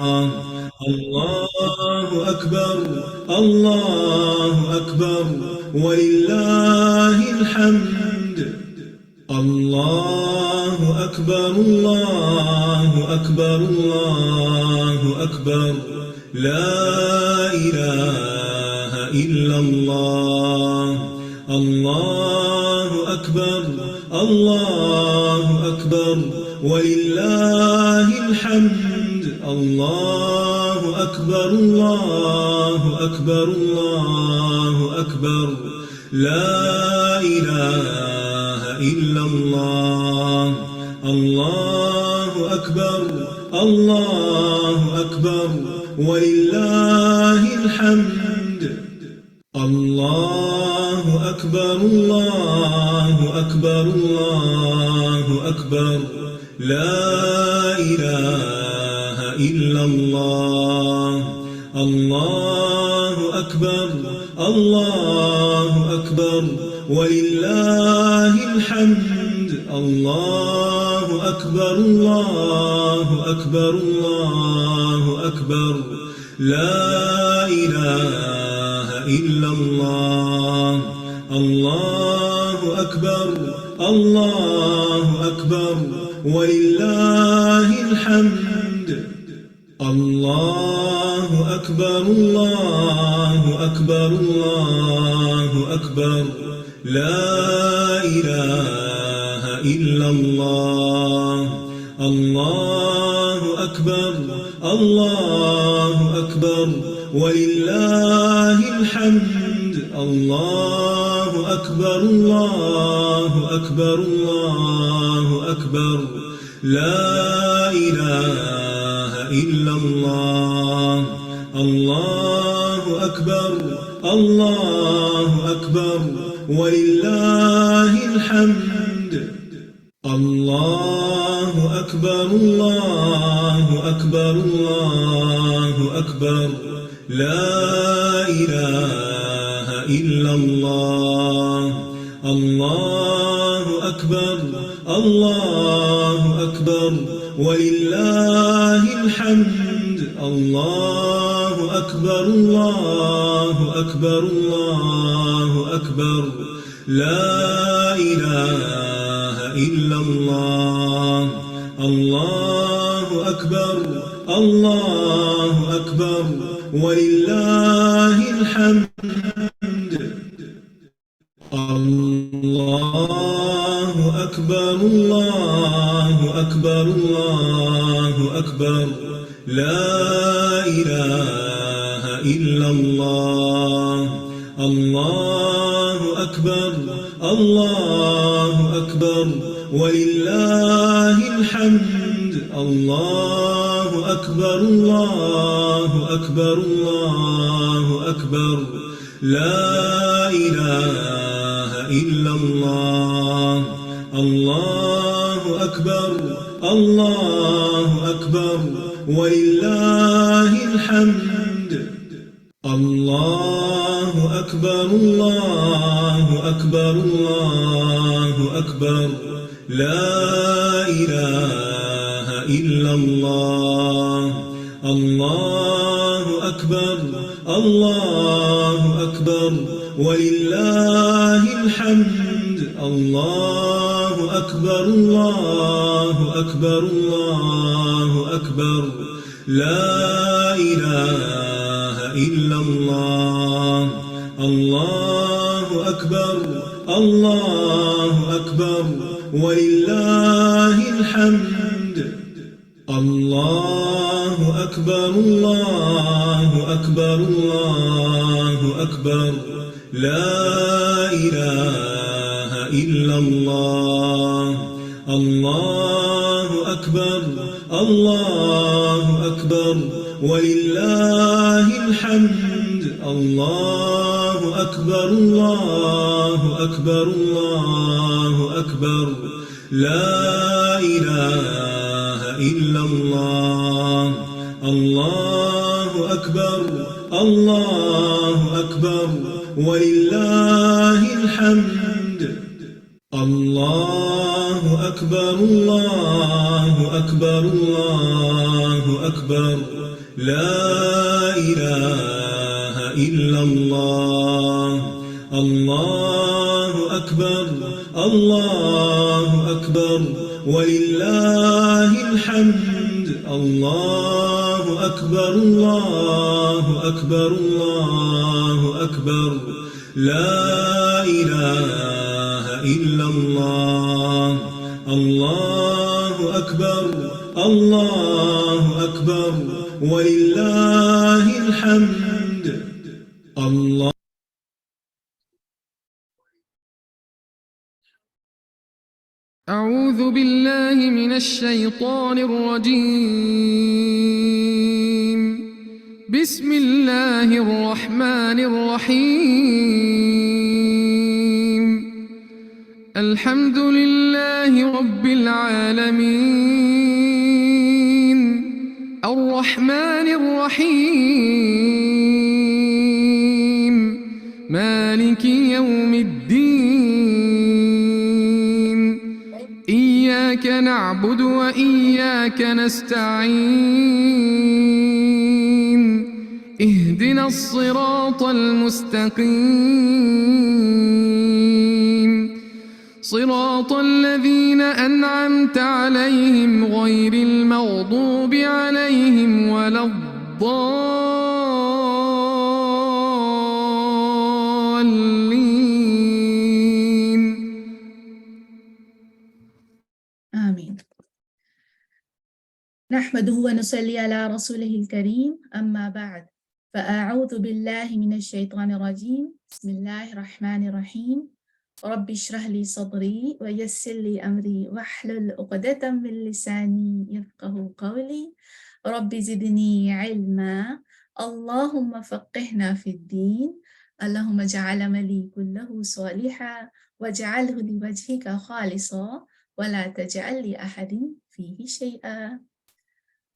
الله أكبر الله أكبر ولله الحمد. الله أكبر الله أكبر الله أكبر لا إله إلا الله. الله أكبر الله أكبر ولله الحمد. الله أكبر الله أكبر الله أكبر لا إله إلا الله. الله أكبر الله أكبر ولله الحمد. الله أكبر الله أكبر الله أكبر لا إله إلا الله. الله أكبر الله أكبر ولله الحمد. الله أكبر الله أكبر الله أكبر لا إله إلا الله. الله أكبر الله أكبر ولله الحمد. الله أكبر الله أكبر الله أكبر لا إله إلا الله. الله أكبر الله أكبر ولله الحمد. الله أكبر الله أكبر الله أكبر لا إله إلا الله. الله أكبر الله أكبر ولله الحمد. الله أكبر الله أكبر الله أكبر لا إله إلا الله. الله أكبر الله أكبر ولله الحمد. الله أكبر الله أكبر الله أكبر لا إله إلا الله. الله أكبر الله أكبر ولله الحمد. الله أكبر الله أكبر الله أكبر لا إله إلا الله. الله أكبر الله أكبر ولله الحمد. الله أكبر الله أكبر الله أكبر لا إله إلا الله. الله أكبر الله أكبر ولله الحمد. الله أكبر الله أكبر الله أكبر لا إله إلا الله. الله أكبر الله أكبر ولله الحمد. الله أكبر الله أكبر الله أكبر لا إله إلا الله. الله أكبر الله أكبر ولله الحمد. الله أكبر الله أكبر الله أكبر لا إله إلا الله. الله أكبر الله أكبر ولله الحمد. الله أكبر الله أكبر الله أكبر لا إله إلا الله. الله أكبر الله أكبر ولله الحمد. الله أكبر الله أكبر الله أكبر لا إله إلا الله الله أكبر الله أكبر ولله الحمد الله أكبر الله أكبر الله أكبر لا إله إلا الله الله أكبر الله أكبر ولله الحمد الله أعوذ بالله من الشيطان الرجيم بسم الله الرحمن الرحيم الحمد لله رب العالمين الرحمن الرحيم مالك يوم الدين إياك نعبد وإياك نستعين اهدنا الصراط المستقيم صراط الذين أنعمت عليهم غير المغضوب عليهم ولا الضالين آمين. نحمده ونصلي على رسوله الكريم أما بعد فأعوذ بالله من الشيطان الرجيم بسم الله الرحمن الرحيم رب اشرح لي صدري ويسر لي أمري واحلل عقدة من لساني يفقه قولي رب زدني علما اللهم فقهنا في الدين اللهم اجعل عملي كله صالحا واجعله لوجهك خالصا ولا تجعل لأحد فيه شيئا.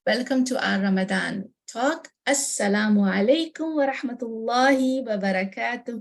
Welcome to our Ramadan talk. Assalamu alaikum wa rahmatullahi wa barakatuh.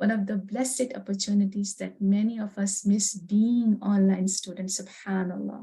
One of the blessed opportunities that many of us miss being online students, subhanallah.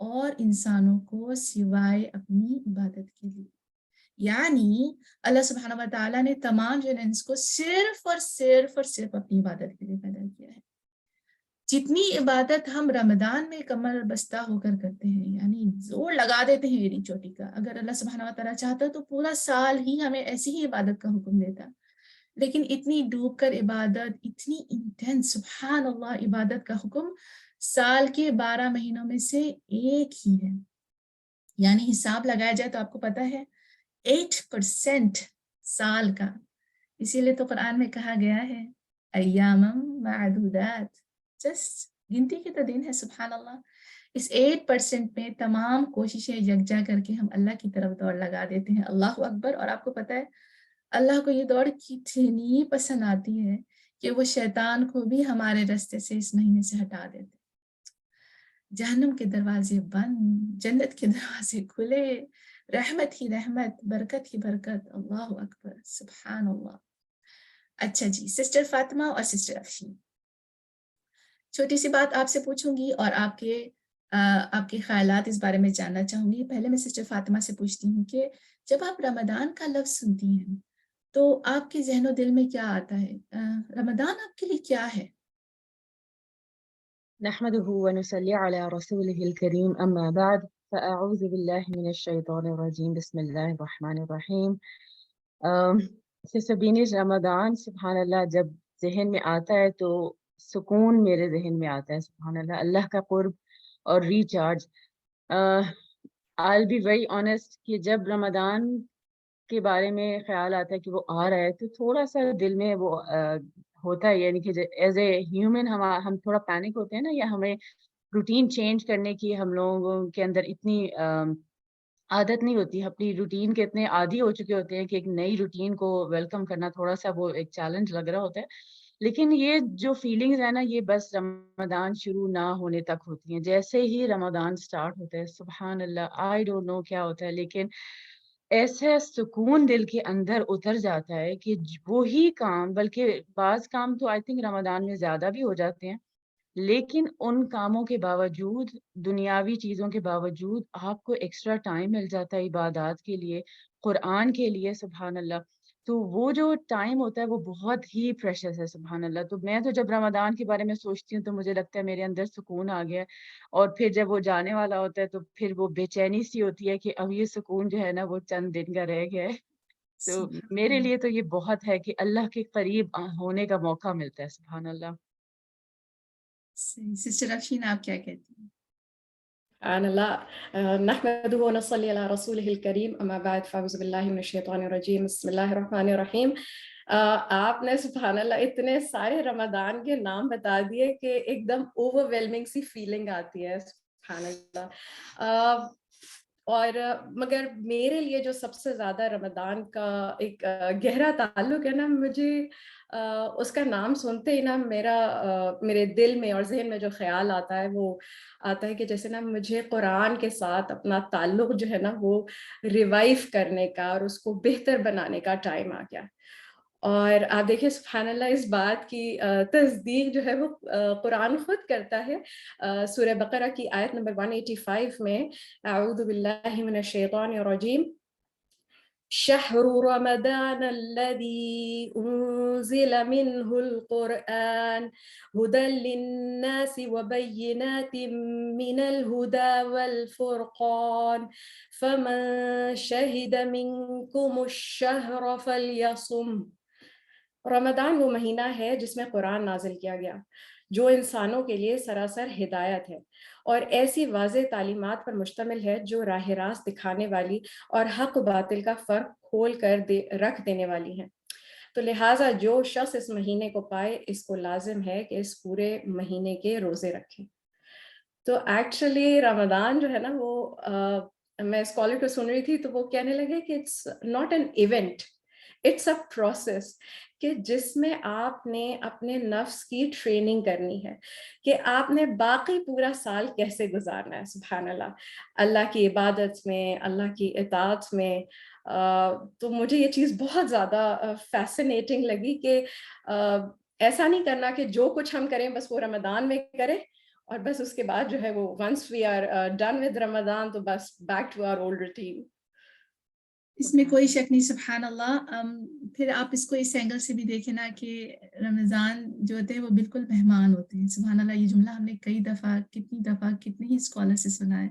اور انسانوں کو سوائے اپنی عبادت کے لیے. یعنی اللہ سبحانہ و تعالیٰ نے تمام جنس کو صرف اور صرف اپنی عبادت کے لیے پیدا کیا ہے. جتنی عبادت ہم رمضان میں کمر بستہ ہو کر کرتے ہیں، یعنی زور لگا دیتے ہیں ایڑی چوٹی کا، اگر اللہ سبحانہ و تعالیٰ چاہتا تو پورا سال ہی ہمیں ایسی ہی عبادت کا حکم دیتا. لیکن اتنی ڈوب کر عبادت، اتنی انٹینس سبحان اللہ عبادت کا حکم سال کے 12 مہینوں میں سے ایک ہی ہے. یعنی حساب لگایا جائے تو آپ کو پتا ہے 8% سال کا. اسی لیے تو قرآن میں کہا گیا ہے ایام معدودات، جسٹ گنتی کے تو دن ہے. سبحان اللہ. اس 8% میں تمام کوششیں یکجا کر کے ہم اللہ کی طرف دوڑ لگا دیتے ہیں. اللہ اکبر. اور آپ کو پتا ہے اللہ کو یہ دوڑ کتنی پسند آتی ہے کہ وہ شیطان کو بھی ہمارے راستے سے اس مہینے سے ہٹا دیتے. جہنم کے دروازے بند، جنت کے دروازے کھلے، رحمت ہی رحمت، برکت ہی برکت. اللہ اکبر. سبحان اللہ. اچھا جی، سسٹر فاطمہ اور سسٹر افشین، چھوٹی سی بات آپ سے پوچھوں گی اور آپ کے خیالات اس بارے میں جاننا چاہوں گی. پہلے میں سسٹر فاطمہ سے پوچھتی ہوں کہ جب آپ رمضان کا لفظ سنتی ہیں تو آپ کے ذہن و دل میں کیا آتا ہے؟ رمضان آپ کے لیے کیا ہے؟ نحمده ونصلي على رسوله الكريم أما بعد فأعوذ بالله من الشيطان الرجيم بسم الله الرحمن الرحيم. سبینش رمضان سبحان اللہ جب ذہن میں آتا ہے تو سکون میرے ذہن میں آتا ہے. سبحان اللہ، اللہ کا قرب اور recharge. I'll be very honest کہ جب رمضان کے بارے میں خیال آتا ہے کہ وہ آ رہا ہے تو تھوڑا سا دل میں وہ ہوتا ہے، یعنی کہ ایز اے ہیومن ہم تھوڑا پینک ہوتے ہیں نا، یا ہمیں روٹین چینج کرنے کی ہم لوگوں کے اندر اتنی عادت نہیں ہوتی، اپنی روٹین کے اتنے عادی ہو چکے ہوتے ہیں کہ ایک نئی روٹین کو ویلکم کرنا تھوڑا سا وہ ایک چیلنج لگ رہا ہوتا ہے. لیکن یہ جو فیلنگز ہے نا، یہ بس رمضان شروع نہ ہونے تک ہوتی ہیں. جیسے ہی رمضان سٹارٹ ہوتا ہے سبحان اللہ آئی ڈونٹ نو کیا ہوتا ہے، لیکن ایسا سکون دل کے اندر اتر جاتا ہے کہ وہی کام، بلکہ بعض کام تو آئی تھنک رمضان میں زیادہ بھی ہو جاتے ہیں، لیکن ان کاموں کے باوجود، دنیاوی چیزوں کے باوجود آپ کو ایکسٹرا ٹائم مل جاتا ہے عبادات کے لیے، قرآن کے لیے. سبحان اللہ. تو وہ جو ٹائم ہوتا ہے وہ بہت ہی پریشس ہے. سبحان اللہ. تو میں تو جب رمضان کے بارے میں سوچتی ہوں تو مجھے لگتا ہے میرے اندر سکون آ گیا ہے، اور پھر جب وہ جانے والا ہوتا ہے تو پھر وہ بے چینی سی ہوتی ہے کہ اب یہ سکون جو ہے نا وہ چند دن کا رہ گیا ہے. تو میرے لیے تو یہ بہت ہے کہ اللہ کے قریب ہونے کا موقع ملتا ہے. سبحان اللہ. سسٹر افشین آپ کیا کہتی ہیں؟ سبحان اللہ. نحمده ونصلي على رسوله الكريم اما بعد فاعوذ باللہ من الشیطان الرجیم بسم اللہ الرحمن الرحیم. آپ نے سبحان اللہ اتنے سارے رمضان کے نام بتا دیے کہ ایک دم اوور ویلمنگ سی فیلنگ آتی ہے. سبحان اللہ. اور مگر میرے لیے جو سب سے زیادہ رمضان کا ایک گہرا تعلق ہے نا، مجھے اس کا نام سنتے ہی نا میرے دل میں اور ذہن میں جو خیال آتا ہے وہ آتا ہے کہ جیسے نا مجھے قرآن کے ساتھ اپنا تعلق جو ہے نا وہ ریوائیو کرنے کا اور اس کو بہتر بنانے کا ٹائم آ گیا. اور آپ دیکھیں سبحان اللہ اس بات کی تصدیق جو ہے وہ قرآن خود کرتا ہے. سورہ بقرہ کی آیت نمبر 185 میں اعوذ باللہ من الشیطان الرجیم شہر رمضان الذی انزل منہ القرآن ہدی للناس وبینات من الہدی والفرقان فمن شہد منکم الشہر فلیصم. رمضان وہ مہینہ ہے جس میں قرآن نازل کیا گیا، جو انسانوں کے لیے سراسر ہدایت ہے اور ایسی واضح تعلیمات پر مشتمل ہے جو راہ راست دکھانے والی اور حق و باطل کا فرق کھول کر رکھ دینے والی ہیں. تو لہٰذا جو شخص اس مہینے کو پائے اس کو لازم ہے کہ اس پورے مہینے کے روزے رکھیں. تو ایکچولی رمضان جو ہے نا وہ میں اسکالر کو سن رہی تھی تو وہ کہنے لگے کہ it's not an event, it's a process, کہ جس میں آپ نے اپنے نفس کی ٹریننگ کرنی ہے کہ آپ نے باقی پورا سال کیسے گزارنا ہے. سبحان اللہ. اللہ کی عبادت میں، اللہ کی اطاعت میں. تو مجھے یہ چیز بہت زیادہ فیسینیٹنگ لگی کہ ایسا نہیں کرنا کہ جو کچھ ہم کریں بس وہ رمضان میں کریں اور بس اس کے بعد جو ہے وہ once we are done with Ramadan تو بس back to our old routine. اس میں کوئی شک نہیں، سبحان اللہ. پھر آپ اس کو اس اینگل سے بھی دیکھیں نا کہ رمضان جو ہوتے ہیں وہ بالکل مہمان ہوتے ہیں. سبحان اللہ، یہ جملہ ہم نے کئی دفعہ کتنی ہی اسکالر سے سنا ہے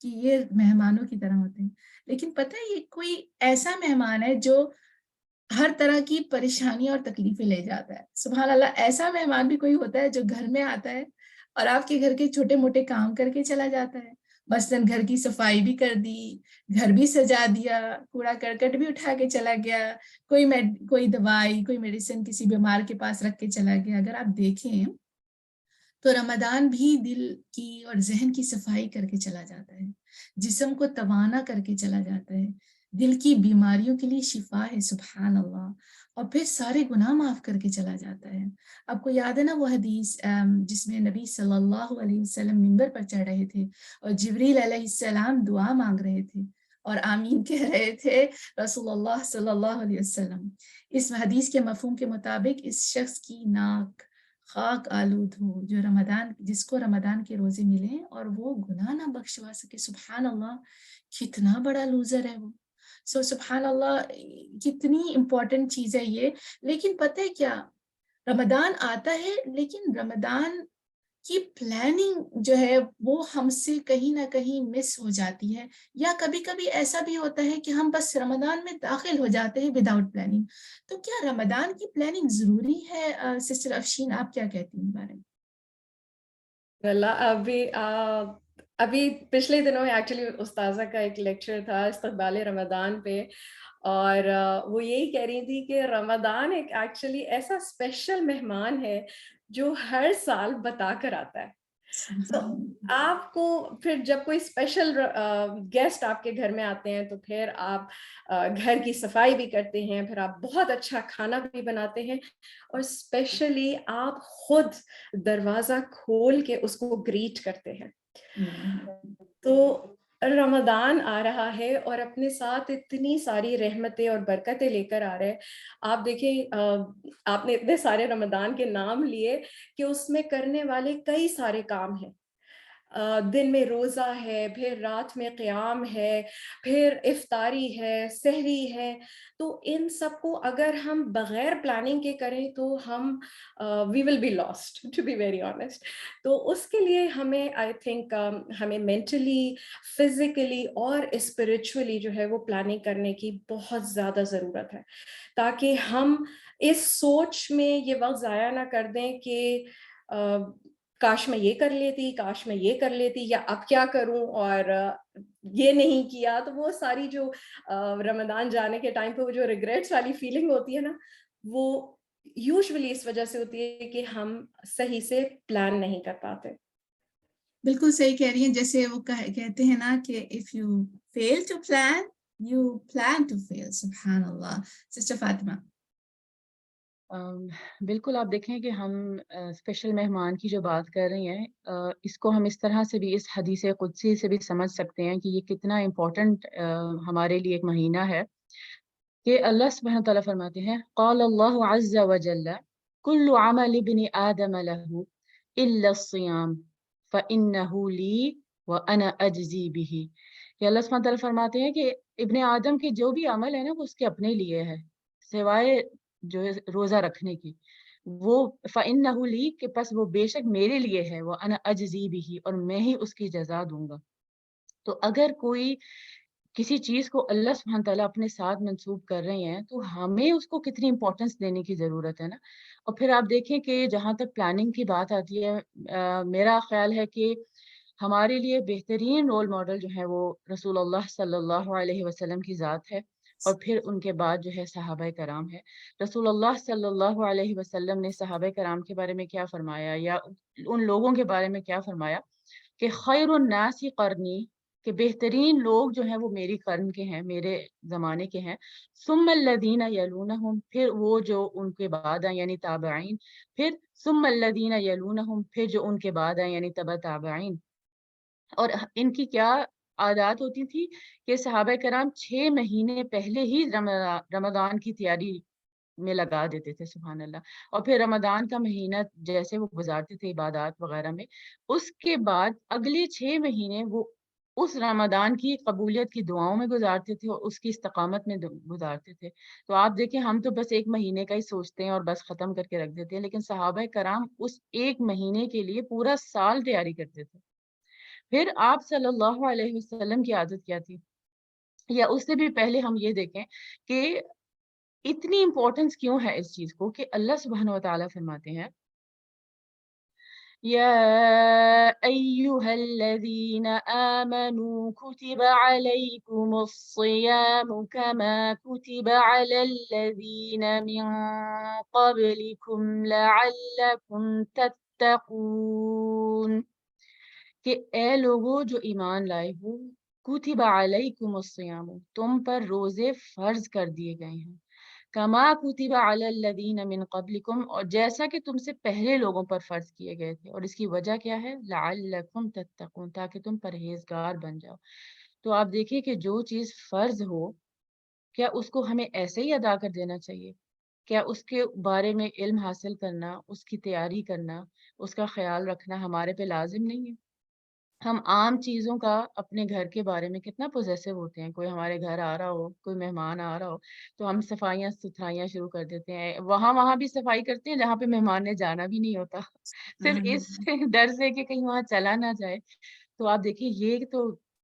کہ یہ مہمانوں کی طرح ہوتے ہیں. لیکن پتہ ہے یہ کوئی ایسا مہمان ہے جو ہر طرح کی پریشانی اور تکلیفیں لے جاتا ہے. سبحان اللہ، ایسا مہمان بھی کوئی ہوتا ہے جو گھر میں آتا ہے اور آپ کے گھر کے چھوٹے موٹے کام کر کے چلا جاتا ہے. مثلاً گھر کی صفائی بھی کر دی، گھر بھی سجا دیا، کوڑا کرکٹ بھی اٹھا کے چلا گیا، کوئی دوائی کوئی میڈیسن کسی بیمار کے پاس رکھ کے چلا گیا. اگر آپ دیکھیں تو رمضان بھی دل کی اور ذہن کی صفائی کر کے چلا جاتا ہے، جسم کو توانا کر کے چلا جاتا ہے، دل کی بیماریوں کے لیے شفا ہے. سبحان اللہ. اور پھر سارے گناہ معاف کر کے چلا جاتا ہے. آپ کو یاد ہے نا وہ حدیث جس میں نبی صلی اللہ علیہ وسلم منبر پر چڑھ رہے تھے اور جبریل علیہ السلام دعا مانگ رہے تھے اور آمین کہہ رہے تھے رسول اللہ صلی اللہ علیہ وسلم. اس حدیث کے مفہوم کے مطابق اس شخص کی ناک خاک آلود ہو جو جس کو رمضان کے روزے ملیں اور وہ گناہ نہ بخشوا سکے. سبحان اللہ، کتنا بڑا لوزر ہے وہ. سبحان اللہ، کتنی امپورٹنٹ چیز ہے یہ. لیکن پتہ ہے کیا، رمضان آتا ہے لیکن رمضان کی پلاننگ جو ہے وہ ہم سے کہیں نہ کہیں مس ہو جاتی ہے، یا کبھی کبھی ایسا بھی ہوتا ہے کہ ہم بس رمضان میں داخل ہو جاتے ہیں وداؤٹ پلاننگ. تو کیا رمضان کی پلاننگ ضروری ہے؟ سسٹر افشین، آپ کیا کہتی ہیں بارے میں؟ ابھی پچھلے دنوں میں ایکچولی استاذہ کا ایک لیکچر تھا استقبال رمضان پہ، اور وہ یہی کہہ رہی تھی کہ رمضان ایک ایکچولی ایسا اسپیشل مہمان ہے جو ہر سال بتا کر آتا ہے. تو آپ کو پھر جب کوئی اسپیشل گیسٹ آپ کے گھر میں آتے ہیں تو پھر آپ گھر کی صفائی بھی کرتے ہیں، پھر آپ بہت اچھا کھانا بھی بناتے ہیں، اور اسپیشلی آپ خود دروازہ کھول کے اس کو گریٹ کرتے ہیں. تو رمضان آ رہا ہے اور اپنے ساتھ اتنی ساری رحمتیں اور برکتیں لے کر آ رہے ہیں. آپ دیکھیں، آپ نے اتنے سارے رمضان کے نام لیے کہ اس میں کرنے والے کئی سارے کام ہیں. دن میں روزہ ہے، پھر رات میں قیام ہے، پھر افطاری ہے، سحری ہے. تو ان سب کو اگر ہم بغیر پلاننگ کے کریں تو ہم we will be last, to be very honest. تو اس کے لیے ہمیں آئی تھنک ہمیں مینٹلی، فزیکلی اور اسپرچولی جو ہے وہ پلاننگ کرنے کی بہت زیادہ ضرورت ہے، تاکہ ہم اس سوچ میں یہ وقت ضائع نہ کر دیں کہ کاش میں یہ کر لیتی، کاش میں یہ کر لیتی، یا اب کیا کروں اور یہ نہیں کیا. تو وہ ساری جو رمضان جانے کے ٹائم پہ وہ جو ریگریٹس والی فیلنگ ہوتی ہے نا، وہ یوزولی اس وجہ سے ہوتی ہے کہ ہم صحیح سے پلان نہیں کر پاتے. بالکل صحیح کہہ رہی ہیں. جیسے وہ کہتے ہیں نا کہ if you fail to plan, you plan to fail. سبحان اللہ. سسٹر فاطمہ. بالکل، آپ دیکھیں کہ ہم اسپیشل مہمان کی جو بات کر رہی ہیں، اس کو ہم اس طرح سے بھی، اس حدیث قدسی سے بھی سمجھ سکتے ہیں کہ یہ کتنا امپورٹنٹ ہمارے لیے ایک مہینہ ہے. کہ اللہ سبحانہ تعالیٰ فرماتے ہیں، قال اللہ عز وجل کل عمل ابن آدم له الا الصیام فانہ لی وانا اجزی بہ. کہ اللہ سبحانہ تعالیٰ فرماتے ہیں کہ ابن آدم کے جو بھی عمل ہے نا وہ اس کے اپنے لیے ہے، سوائے جو ہے روزہ رکھنے کی. وہ فَإِنَّهُ لِي کہ پس وہ بے شک میرے لیے ہے، وَأَنَا أَجْزِي بِهِ اور میں ہی اس کی جزا دوں گا. تو اگر کوئی کسی چیز کو اللہ سبحانہ تعالیٰ اپنے ساتھ منسوب کر رہے ہیں تو ہمیں اس کو کتنی امپورٹنس دینے کی ضرورت ہے نا. اور پھر آپ دیکھیں کہ جہاں تک پلاننگ کی بات آتی ہے، میرا خیال ہے کہ ہمارے لیے بہترین رول ماڈل جو ہے وہ رسول اللہ صلی اللہ علیہ وسلم کی ذات ہے، اور پھر ان کے بعد جو ہے صحابہ کرام ہے. رسول اللہ صلی اللہ علیہ وسلم نے صحابہ کرام کے بارے میں کیا فرمایا، یا ان لوگوں کے بارے میں کیا فرمایا کہ خیر الناس قرنی، کہ بہترین لوگ جو ہیں وہ میری قرن کے ہیں، میرے زمانے کے ہیں. ثم الذین یلونہم پھر وہ جو ان کے بعد ہیں یعنی تابعین، پھر ثم الذین یلونہم پھر جو ان کے بعد ہیں یعنی تبع تابعین. اور ان کی کیا عادات ہوتی تھی کہ صحابہ کرام 6 مہینے پہلے ہی رمضان کی تیاری میں لگا دیتے تھے سبحان اللہ. اور پھر رمضان کا مہینہ جیسے وہ گزارتے تھے عبادات وغیرہ میں، اس کے بعد اگلے 6 مہینے وہ اس رمضان کی قبولیت کی دعاؤں میں گزارتے تھے اور اس کی استقامت میں گزارتے تھے. تو آپ دیکھیں ہم تو بس 1 مہینے کا ہی سوچتے ہیں اور بس ختم کر کے رکھ دیتے ہیں، لیکن صحابہ کرام اس 1 مہینے کے لیے پورا سال تیاری کرتے تھے. پھر آپ صلی اللہ علیہ وسلم کی عادت کیا تھی، یا اس سے بھی پہلے ہم یہ دیکھیں کہ اتنی امپورٹنس کیوں ہے اس چیز کو، کہ اللہ سبحانہ و تعالیٰ فرماتے ہیں یا ایہا الذین آمنوا کتب علیکم الصیام کما کتب علی الذین من قبلکم لعلکم تتقون، کہ اے لوگو جو ایمان لائے ہو، کتب علیکم الصیام، تم پر روزے فرض کر دیے گئے ہیں، کما کتب علی الذین من قبلکم، اور جیسا کہ تم سے پہلے لوگوں پر فرض کیے گئے تھے. اور اس کی وجہ کیا ہے؟ لعلکم تتقون، تاکہ تم پرہیزگار بن جاؤ. تو آپ دیکھیں کہ جو چیز فرض ہو، کیا اس کو ہمیں ایسے ہی ادا کر دینا چاہیے؟ کیا اس کے بارے میں علم حاصل کرنا، اس کی تیاری کرنا، اس کا خیال رکھنا ہمارے پہ لازم نہیں ہے؟ ہم عام چیزوں کا اپنے گھر کے بارے میں کتنا پوزیسو ہوتے ہیں. کوئی ہمارے گھر آ رہا ہو، کوئی مہمان آ رہا ہو، تو ہم صفائیاں ستھرائیاں شروع کر دیتے ہیں. وہاں بھی صفائی کرتے ہیں جہاں پہ مہمان نے جانا بھی نہیں ہوتا، صرف اس ڈر سے کہ کہیں وہاں چلا نہ جائے. تو آپ دیکھیے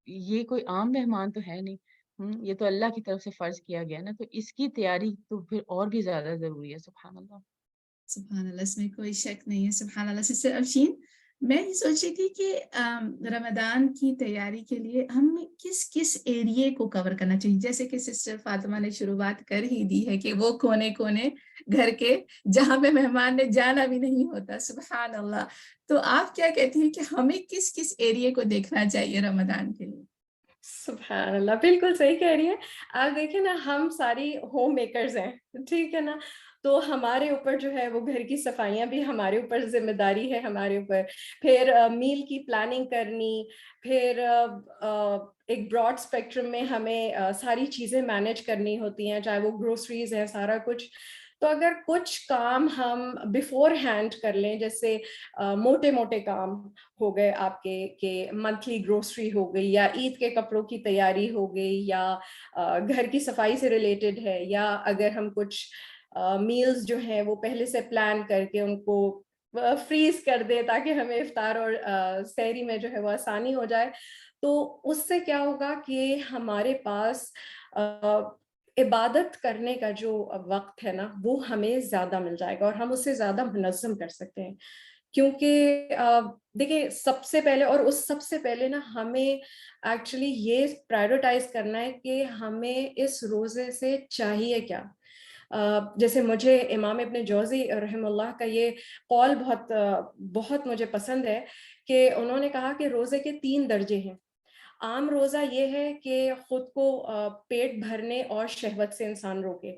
یہ کوئی عام مہمان تو ہے نہیں، یہ تو اللہ کی طرف سے فرض کیا گیا نا. تو اس کی تیاری تو پھر اور بھی زیادہ ضروری ہے. سبحان اللہ. سبحان اللہ، اس میں کوئی شک نہیں ہے. سبحان اللہ. سسٹر افشین، میں یہ سوچ رہی تھی کہ رمضان کی تیاری کے لیے ہم کس کس ایریے کو کور کرنا چاہیے. جیسے کہ سسٹر فاطمہ نے شروعات کر ہی دی ہے کہ وہ کونے کونے گھر کے جہاں پہ مہمان نے جانا بھی نہیں ہوتا. سبحان اللہ. تو آپ کیا کہتی ہیں کہ ہمیں کس کس ایریے کو دیکھنا چاہیے رمضان کے لیے؟ سبحان اللہ، بالکل صحیح کہہ رہی ہے. آپ دیکھیں نا، ہم ساری ہوم میکرز ہیں، ٹھیک ہے نا، تو ہمارے اوپر جو ہے وہ گھر کی صفائیاں بھی ہمارے اوپر ذمہ داری ہے ہمارے اوپر. پھر میل کی پلاننگ کرنی، پھر ایک براڈ اسپیکٹرم میں ہمیں ساری چیزیں مینیج کرنی ہوتی ہیں، چاہے وہ گروسریز ہے، سارا کچھ. تو اگر کچھ کام ہم بیفور ہینڈ کر لیں، جیسے موٹے موٹے کام ہو گئے آپ کے کہ منتھلی گروسری ہو گئی، یا عید کے کپڑوں کی تیاری ہو گئی، یا گھر کی صفائی سے ریلیٹڈ ہے، یا اگر ہم کچھ میلز جو ہیں وہ پہلے سے پلان کر کے ان کو فریز کر دیں تاکہ ہمیں افطار اور سحری میں جو ہے وہ آسانی ہو جائے. تو اس سے کیا ہوگا کہ ہمارے پاس عبادت کرنے کا جو وقت ہے نا وہ ہمیں زیادہ مل جائے گا، اور ہم اسے زیادہ منظم کر سکتے ہیں. کیونکہ دیکھیں، سب سے پہلے اور اس سب سے پہلے نا ہمیں ایکچولی یہ پرائیورٹائز کرنا ہے کہ ہمیں اس روزے سے چاہیے کیا. جیسے مجھے امام ابن جوزی رحم اللہ کا یہ قول بہت مجھے پسند ہے، کہ انہوں نے کہا کہ روزے کے 3 درجے ہیں. عام روزہ یہ ہے کہ خود کو پیٹ بھرنے اور شہوت سے انسان روکے.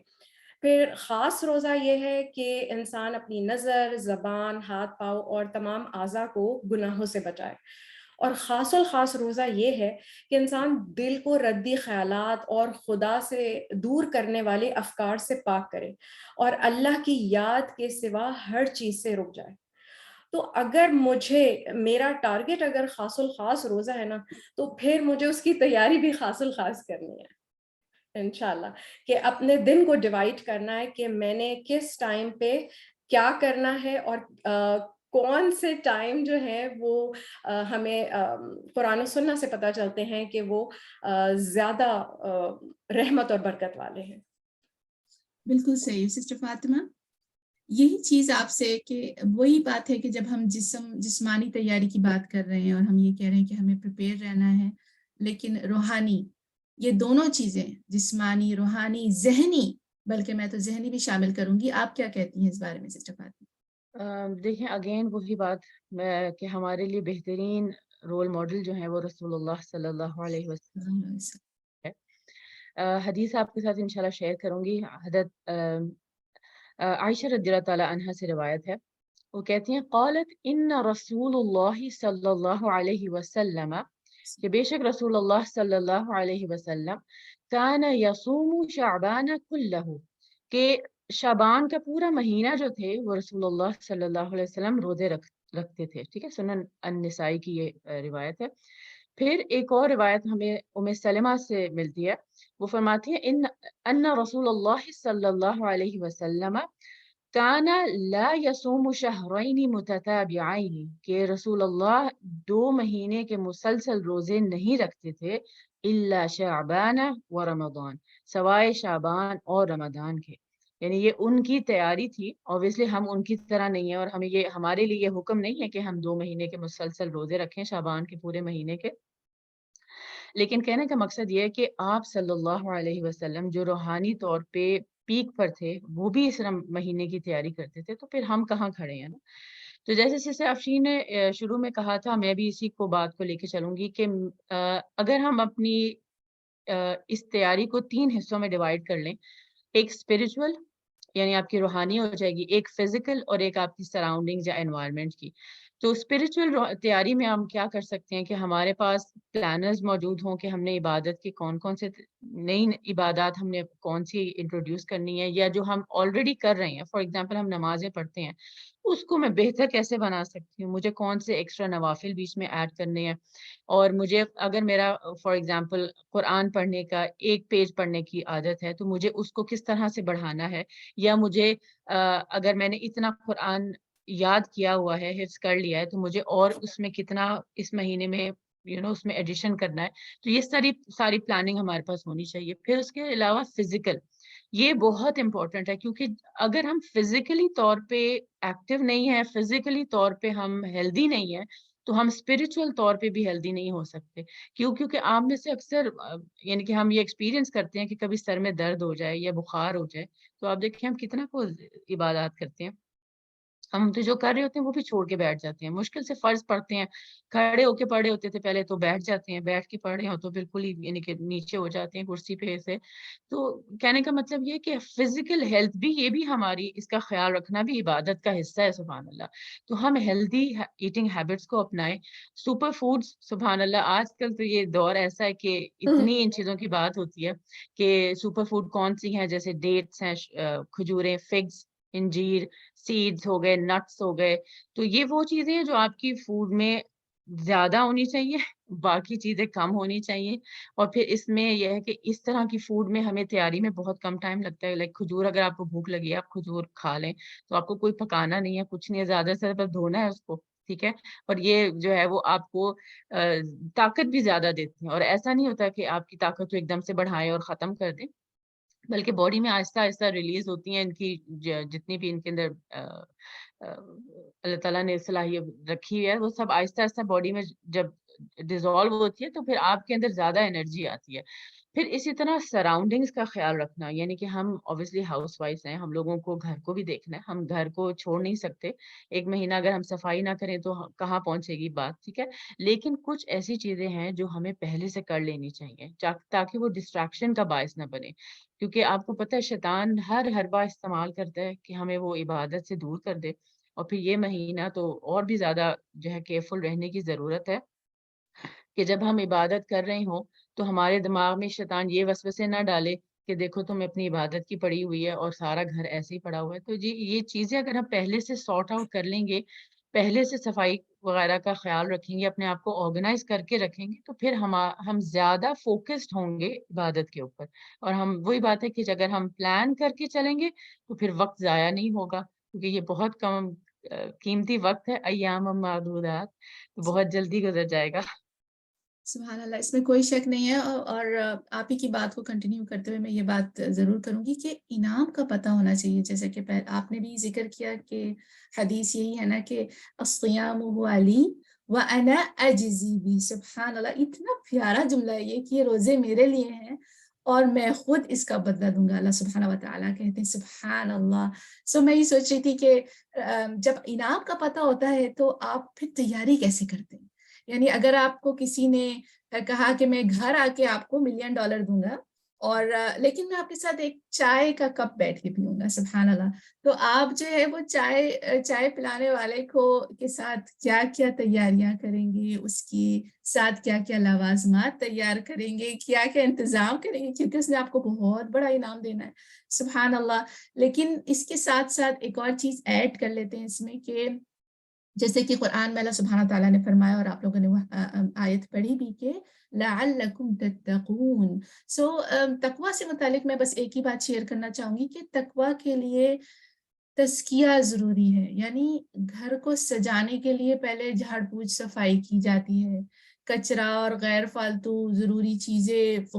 پھر خاص روزہ یہ ہے کہ انسان اپنی نظر، زبان، ہاتھ پاؤں اور تمام اعضاء کو گناہوں سے بچائے. اور خاص الخاص روزہ یہ ہے کہ انسان دل کو ردی خیالات اور خدا سے دور کرنے والے افکار سے پاک کرے، اور اللہ کی یاد کے سوا ہر چیز سے رک جائے. تو اگر میرا ٹارگٹ اگر خاص الخاص روزہ ہے نا، تو پھر مجھے اس کی تیاری بھی خاص الخاص کرنی ہے انشاءاللہ. کہ اپنے دن کو ڈیوائڈ کرنا ہے کہ میں نے کس ٹائم پہ کیا کرنا ہے، اور کون سے ٹائم جو ہے وہ ہمیں قرآن و سنت سے پتہ چلتے ہیں کہ وہ زیادہ رحمت اور برکت والے ہیں. بالکل صحیح سسٹر فاطمہ. یہی چیز آپ سے کہ وہی بات ہے کہ جب ہم جسمانی تیاری کی بات کر رہے ہیں اور ہم یہ کہہ رہے ہیں کہ ہمیں پریپیئر رہنا ہے، لیکن روحانی، یہ دونوں چیزیں، جسمانی، روحانی، ذہنی، بلکہ میں تو ذہنی بھی شامل کروں گی. آپ کیا کہتی ہیں اس بارے میں سسٹر فاطمہ؟ دیکھیں اگین وہی بات کہ ہمارے لیے بہترین رول ماڈل جو ہیں وہ رسول اللہ صلی اللہ علیہ وسلم ہے. حدیث آپ کے ساتھ انشاءاللہ شیئر کروں گی. حضرت عائشہ رضی اللہ تعالی عنہا سے روایت ہے، وہ کہتی ہیں قالت ان رسول اللہ صلی اللہ علیہ وسلم، کہ بے شک رسول اللہ صلی اللہ علیہ وسلم کان یصوم شعبان کلہ، کہ شعبان کا پورا مہینہ جو تھے وہ رسول اللہ صلی اللہ علیہ وسلم روزے رکھتے تھے. ٹھیک ہے, سنن النسائی کی یہ روایت ہے. پھر ایک اور روایت ہمیں ام سلمہ سے ملتی ہے, وہ فرماتی ہے ان رسول اللہ صلی اللہ علیہ وسلم کان لا یصوم شہرین متتابعین, کہ رسول اللہ 2 مہینے کے مسلسل روزے نہیں رکھتے تھے, الا شعبان و رمضان, سوائے شعبان اور رمضان کے. یعنی یہ ان کی تیاری تھی. اوبویسلی ہم ان کی طرح نہیں ہیں, اور ہمارے لیے یہ حکم نہیں ہے کہ ہم 2 مہینے کے مسلسل روزے رکھیں, شعبان کے پورے مہینے کے. لیکن کہنے کا مقصد یہ ہے کہ آپ صلی اللہ علیہ وسلم جو روحانی طور پہ پیک پر تھے, وہ بھی اس مہینے کی تیاری کرتے تھے, تو پھر ہم کہاں کھڑے ہیں نا. تو جیسے سسٹر افشین نے شروع میں کہا تھا, میں بھی اسی کو بات کو لے کے چلوں گی کہ اگر ہم اپنی اس تیاری کو 3 حصوں میں ڈیوائڈ کر لیں, ایک اسپرچول یعنی آپ کی روحانی ہو جائے گی, ایک فزیکل, اور ایک آپ کی سراؤنڈنگ یا انوائرمنٹ کی. تو اسپرچول تیاری میں ہم کیا کر سکتے ہیں کہ ہمارے پاس پلانرز موجود ہوں کہ ہم نے عبادت کے کون سے نئی عبادات ہم نے کون سی انٹروڈیوس کرنی ہے, یا جو ہم آلریڈی کر رہے ہیں. فار ایگزامپل ہم نمازیں پڑھتے ہیں, اس کو میں بہتر کیسے بنا سکتی ہوں, مجھے کون سے ایکسٹرا نوافل بیچ میں ایڈ کرنے ہیں, اور مجھے اگر میرا فار ایگزامپل قرآن پڑھنے کا 1 پیج پڑھنے کی عادت ہے, تو مجھے اس کو کس طرح سے بڑھانا ہے, یا مجھے اگر میں نے اتنا قرآن یاد کیا ہوا ہے, حفظ کر لیا ہے, تو مجھے اور اس میں کتنا اس مہینے میں اس میں ایڈیشن کرنا ہے. تو یہ ساری پلاننگ ہمارے پاس ہونی چاہیے. پھر اس کے علاوہ فزیکل, یہ بہت امپورٹنٹ ہے, کیونکہ اگر ہم فزیکلی طور پہ ایکٹیو نہیں ہیں, فزیکلی طور پہ ہم ہیلدی نہیں ہیں, تو ہم اسپرچل طور پہ بھی ہیلدی نہیں ہو سکتے. کیونکہ آپ میں سے اکثر یعنی کہ ہم یہ ایکسپیرینس کرتے ہیں کہ کبھی سر میں درد ہو جائے یا بخار ہو جائے, تو آپ دیکھیں ہم کتنا کو عبادات کرتے ہیں, ہم تو جو کر رہے ہوتے ہیں وہ بھی چھوڑ کے بیٹھ جاتے ہیں. مشکل سے فرض پڑھتے ہیں, کھڑے ہو کے پڑھے ہوتے تھے پہلے, تو بیٹھ جاتے ہیں, بیٹھ کے پڑھ رہے ہو تو بالکل ہی یعنی کہ نیچے ہو جاتے ہیں کرسی پہ سے. تو کہنے کا مطلب یہ کہ فزیکل ہیلتھ بھی, یہ بھی ہماری اس کا خیال رکھنا بھی عبادت کا حصہ ہے. سبحان اللہ. تو ہم ہیلدی ایٹنگ ہیبٹس کو اپنائیں. سپر فوڈز, سبحان اللہ, آج کل تو یہ دور ایسا ہے کہ اتنی ان چیزوں کی بات ہوتی ہے کہ سپر فوڈ کون سی ہیں, جیسے ڈیٹس ہیں, کھجوریں, فگز, انجیر, سیڈز ہو گئے, نٹس ہو گئے. تو یہ وہ چیزیں ہیں جو آپ کی فوڈ میں زیادہ ہونی چاہیے, باقی چیزیں کم ہونی چاہیے. اور پھر اس میں یہ ہے کہ اس طرح کی فوڈ میں ہمیں تیاری میں بہت کم ٹائم لگتا ہے. لائک کھجور, اگر آپ کو بھوک لگی ہے, آپ کھجور کھا لیں, تو آپ کو کوئی پکانا نہیں ہے, کچھ نہیں ہے, زیادہ سے زیادہ دھونا ہے اس کو. ٹھیک ہے, اور یہ جو ہے وہ آپ کو طاقت بھی زیادہ دیتے ہیں, اور ایسا نہیں ہوتا کہ آپ کی طاقت کو ایک دم سے بڑھائیں اور ختم کر دیں, بلکہ باڈی میں آہستہ آہستہ ریلیز ہوتی ہیں ان کی جتنی بھی ان کے اندر اللہ تعالیٰ نے صلاحیت رکھی ہے, وہ سب آہستہ آہستہ باڈی میں جب ڈیزالو ہوتی ہے, تو پھر آپ کے اندر زیادہ انرجی آتی ہے. پھر اسی طرح سراؤنڈنگز کا خیال رکھنا, یعنی کہ ہم اوبویسلی ہاؤس وائفس ہیں, ہم لوگوں کو گھر کو بھی دیکھنا ہے, ہم گھر کو چھوڑ نہیں سکتے. 1 مہینہ اگر ہم صفائی نہ کریں تو کہاں پہنچے گی بات. ٹھیک ہے, لیکن کچھ ایسی چیزیں ہیں جو ہمیں پہلے سے کر لینی چاہیے, تاکہ وہ ڈسٹریکشن کا باعث نہ بنے. کیونکہ آپ کو پتہ ہے شیطان ہر حربہ استعمال کرتا ہے کہ ہمیں وہ عبادت سے دور کر دے. اور پھر یہ مہینہ تو اور بھی زیادہ جو ہے کیئرفل رہنے کی ضرورت ہے کہ جب ہم عبادت کر رہے ہوں تو ہمارے دماغ میں شیطان یہ وسوسے نہ ڈالے کہ دیکھو تم اپنی عبادت کی پڑی ہوئی ہے اور سارا گھر ایسے ہی پڑا ہوا ہے. تو جی یہ چیزیں اگر ہم پہلے سے سارٹ آؤٹ کر لیں گے, پہلے سے صفائی وغیرہ کا خیال رکھیں گے, اپنے آپ کو آرگنائز کر کے رکھیں گے, تو پھر ہم زیادہ فوکسڈ ہوں گے عبادت کے اوپر. اور ہم وہی بات ہے کہ اگر ہم پلان کر کے چلیں گے تو پھر وقت ضائع نہیں ہوگا, کیونکہ یہ بہت کم قیمتی وقت ہے, ایام معدودات, تو بہت جلدی گزر جائے گا. سبحان اللہ, اس میں کوئی شک نہیں ہے. اور آپ ہی کی بات کو کنٹینیو کرتے ہوئے میں یہ بات ضرور کروں گی کہ انعام کا پتہ ہونا چاہیے. جیسے کہ آپ نے بھی ذکر کیا کہ حدیث یہی ہے نا کہ الصیام علی وانا اجزی بی. سبحان اللہ, اتنا پیارا جملہ ہے یہ کہ یہ روزے میرے لیے ہیں اور میں خود اس کا بدلہ دوں گا. اللہ سبحانہ و تعالیٰ کہتے ہیں, سبحان اللہ. میں یہ سوچ رہی تھی کہ جب انعام کا پتہ ہوتا ہے تو آپ پھر تیاری کیسے کرتے ہیں. یعنی اگر آپ کو کسی نے کہا کہ میں گھر آ کے آپ کو $1,000,000 دوں گا اور لیکن میں آپ کے ساتھ ایک چائے کا کپ بیٹھ کے پیوں گا، سبحان اللہ. تو آپ جو ہے وہ چائے پلانے والے کے ساتھ کیا کیا تیاریاں کریں گے، اس کی ساتھ کیا کیا لوازمات تیار کریں گے، کیا کیا انتظام کریں گے، کیونکہ اس نے آپ کو بہت بڑا انعام دینا ہے، سبحان اللہ. لیکن اس کے ساتھ ساتھ ایک اور چیز ایڈ کر لیتے ہیں اس میں، کہ جیسے کہ قرآن میں اللہ سبحانہ تعالیٰ نے فرمایا اور آپ لوگوں نے وہ آیت پڑھی بھی، کہ لعلکم تتقون. تقوی سے متعلق میں بس ایک ہی بات شیئر کرنا چاہوں گی، کہ تقوی کے لیے تزکیہ ضروری ہے. یعنی گھر کو سجانے کے لیے پہلے جھاڑ پوچھ صفائی کی جاتی ہے، کچرا اور غیر فالتو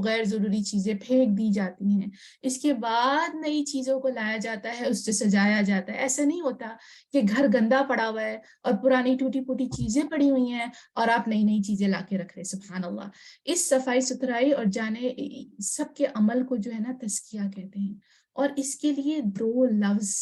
غیر ضروری چیزیں پھینک دی جاتی ہیں، اس کے بعد نئی چیزوں کو لایا جاتا ہے، اس سے سجایا جاتا ہے. ایسا نہیں ہوتا کہ گھر گندا پڑا ہوا ہے اور پرانی ٹوٹی پوٹی چیزیں پڑی ہوئی ہیں اور آپ نئی نئی چیزیں لا کے رکھ رہے. سبحان اللہ. اس صفائی ستھرائی اور سب کے عمل کو جو ہے نا تزکیہ کہتے ہیں. اور اس کے لیے 2 لفظ